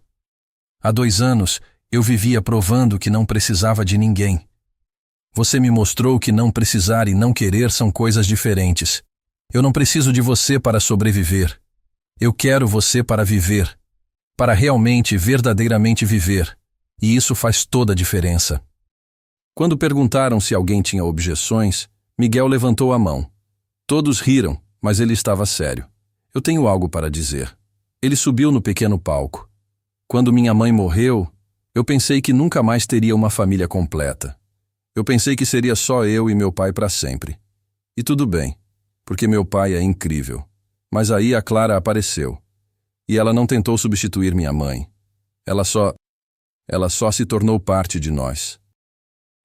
Há 2 anos, eu vivia provando que não precisava de ninguém. Você me mostrou que não precisar e não querer são coisas diferentes. Eu não preciso de você para sobreviver. Eu quero você para viver. Para realmente, verdadeiramente viver. E isso faz toda a diferença. Quando perguntaram se alguém tinha objeções, Miguel levantou a mão. Todos riram, mas ele estava sério. Eu tenho algo para dizer. Ele subiu no pequeno palco. Quando minha mãe morreu, eu pensei que nunca mais teria uma família completa. Eu pensei que seria só eu e meu pai para sempre. E tudo bem, porque meu pai é incrível. Mas aí a Clara apareceu. E ela não tentou substituir minha mãe. Ela só se tornou parte de nós.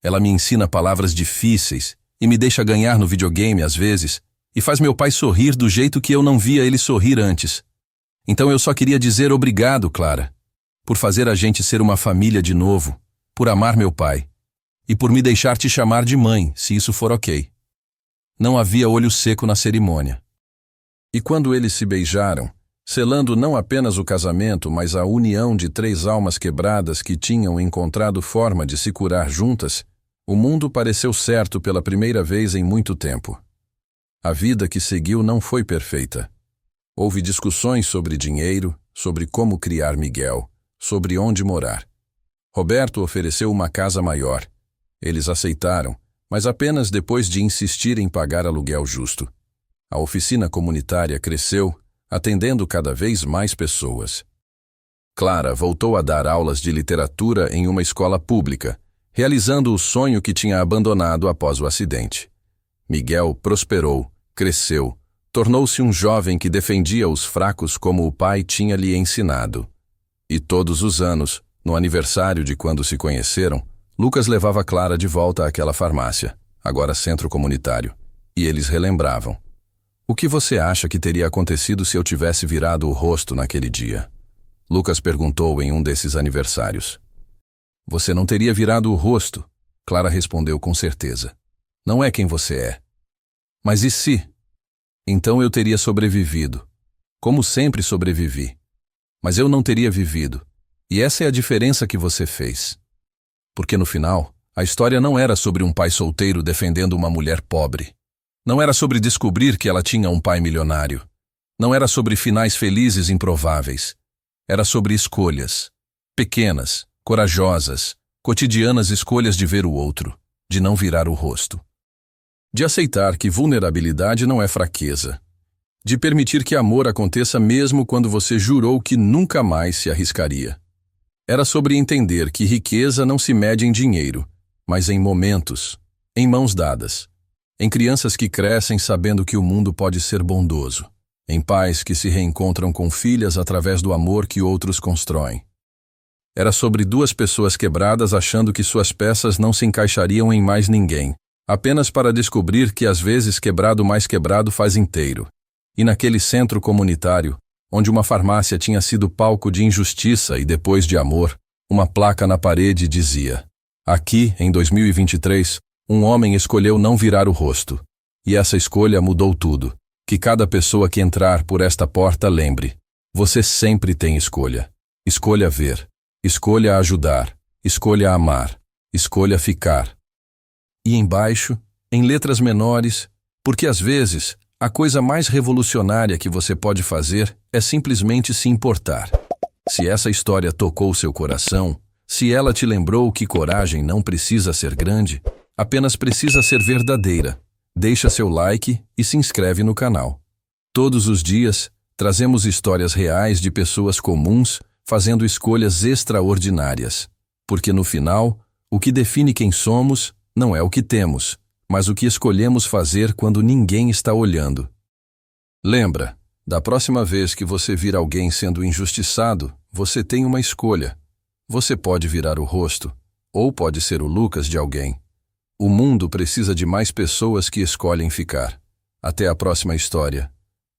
Ela me ensina palavras difíceis e me deixa ganhar no videogame às vezes e faz meu pai sorrir do jeito que eu não via ele sorrir antes. Então eu só queria dizer obrigado, Clara, por fazer a gente ser uma família de novo, por amar meu pai. E por me deixar te chamar de mãe, se isso for ok. Não havia olho seco na cerimônia. E quando eles se beijaram, selando não apenas o casamento, mas a união de 3 almas quebradas que tinham encontrado forma de se curar juntas, o mundo pareceu certo pela primeira vez em muito tempo. A vida que seguiu não foi perfeita. Houve discussões sobre dinheiro, sobre como criar Miguel, sobre onde morar. Roberto ofereceu uma casa maior. Eles aceitaram, mas apenas depois de insistir em pagar aluguel justo. A oficina comunitária cresceu, atendendo cada vez mais pessoas. Clara voltou a dar aulas de literatura em uma escola pública, realizando o sonho que tinha abandonado após o acidente. Miguel prosperou, cresceu, tornou-se um jovem que defendia os fracos como o pai tinha lhe ensinado. E todos os anos, no aniversário de quando se conheceram, Lucas levava Clara de volta àquela farmácia, agora centro comunitário, e eles relembravam. O que você acha que teria acontecido se eu tivesse virado o rosto naquele dia? Lucas perguntou em um desses aniversários. Você não teria virado o rosto, Clara respondeu com certeza. Não é quem você é. Mas e se? Então eu teria sobrevivido. Como sempre sobrevivi. Mas eu não teria vivido. E essa é a diferença que você fez. Porque no final, a história não era sobre um pai solteiro defendendo uma mulher pobre. Não era sobre descobrir que ela tinha um pai milionário. Não era sobre finais felizes improváveis. Era sobre escolhas. Pequenas, corajosas, cotidianas escolhas de ver o outro, de não virar o rosto. De aceitar que vulnerabilidade não é fraqueza. De permitir que amor aconteça mesmo quando você jurou que nunca mais se arriscaria. Era sobre entender que riqueza não se mede em dinheiro, mas em momentos, em mãos dadas. Em crianças que crescem sabendo que o mundo pode ser bondoso. Em pais que se reencontram com filhas através do amor que outros constroem. Era sobre duas pessoas quebradas achando que suas peças não se encaixariam em mais ninguém, apenas para descobrir que às vezes quebrado mais quebrado faz inteiro. E naquele centro comunitário, onde uma farmácia tinha sido palco de injustiça e depois de amor, uma placa na parede dizia: aqui, em 2023, um homem escolheu não virar o rosto. E essa escolha mudou tudo. Que cada pessoa que entrar por esta porta lembre: você sempre tem escolha. Escolha ver. Escolha ajudar. Escolha amar. Escolha ficar. E embaixo, em letras menores, porque às vezes a coisa mais revolucionária que você pode fazer é simplesmente se importar. Se essa história tocou seu coração, se ela te lembrou que coragem não precisa ser grande, apenas precisa ser verdadeira, deixa seu like e se inscreve no canal. Todos os dias, trazemos histórias reais de pessoas comuns fazendo escolhas extraordinárias. Porque no final, o que define quem somos não é o que temos, mas o que escolhemos fazer quando ninguém está olhando. Lembra, da próxima vez que você vir alguém sendo injustiçado, você tem uma escolha. Você pode virar o rosto, ou pode ser o Lucas de alguém. O mundo precisa de mais pessoas que escolhem ficar. Até a próxima história.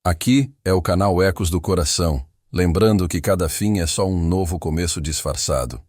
Aqui é o canal Ecos do Coração, lembrando que cada fim é só um novo começo disfarçado.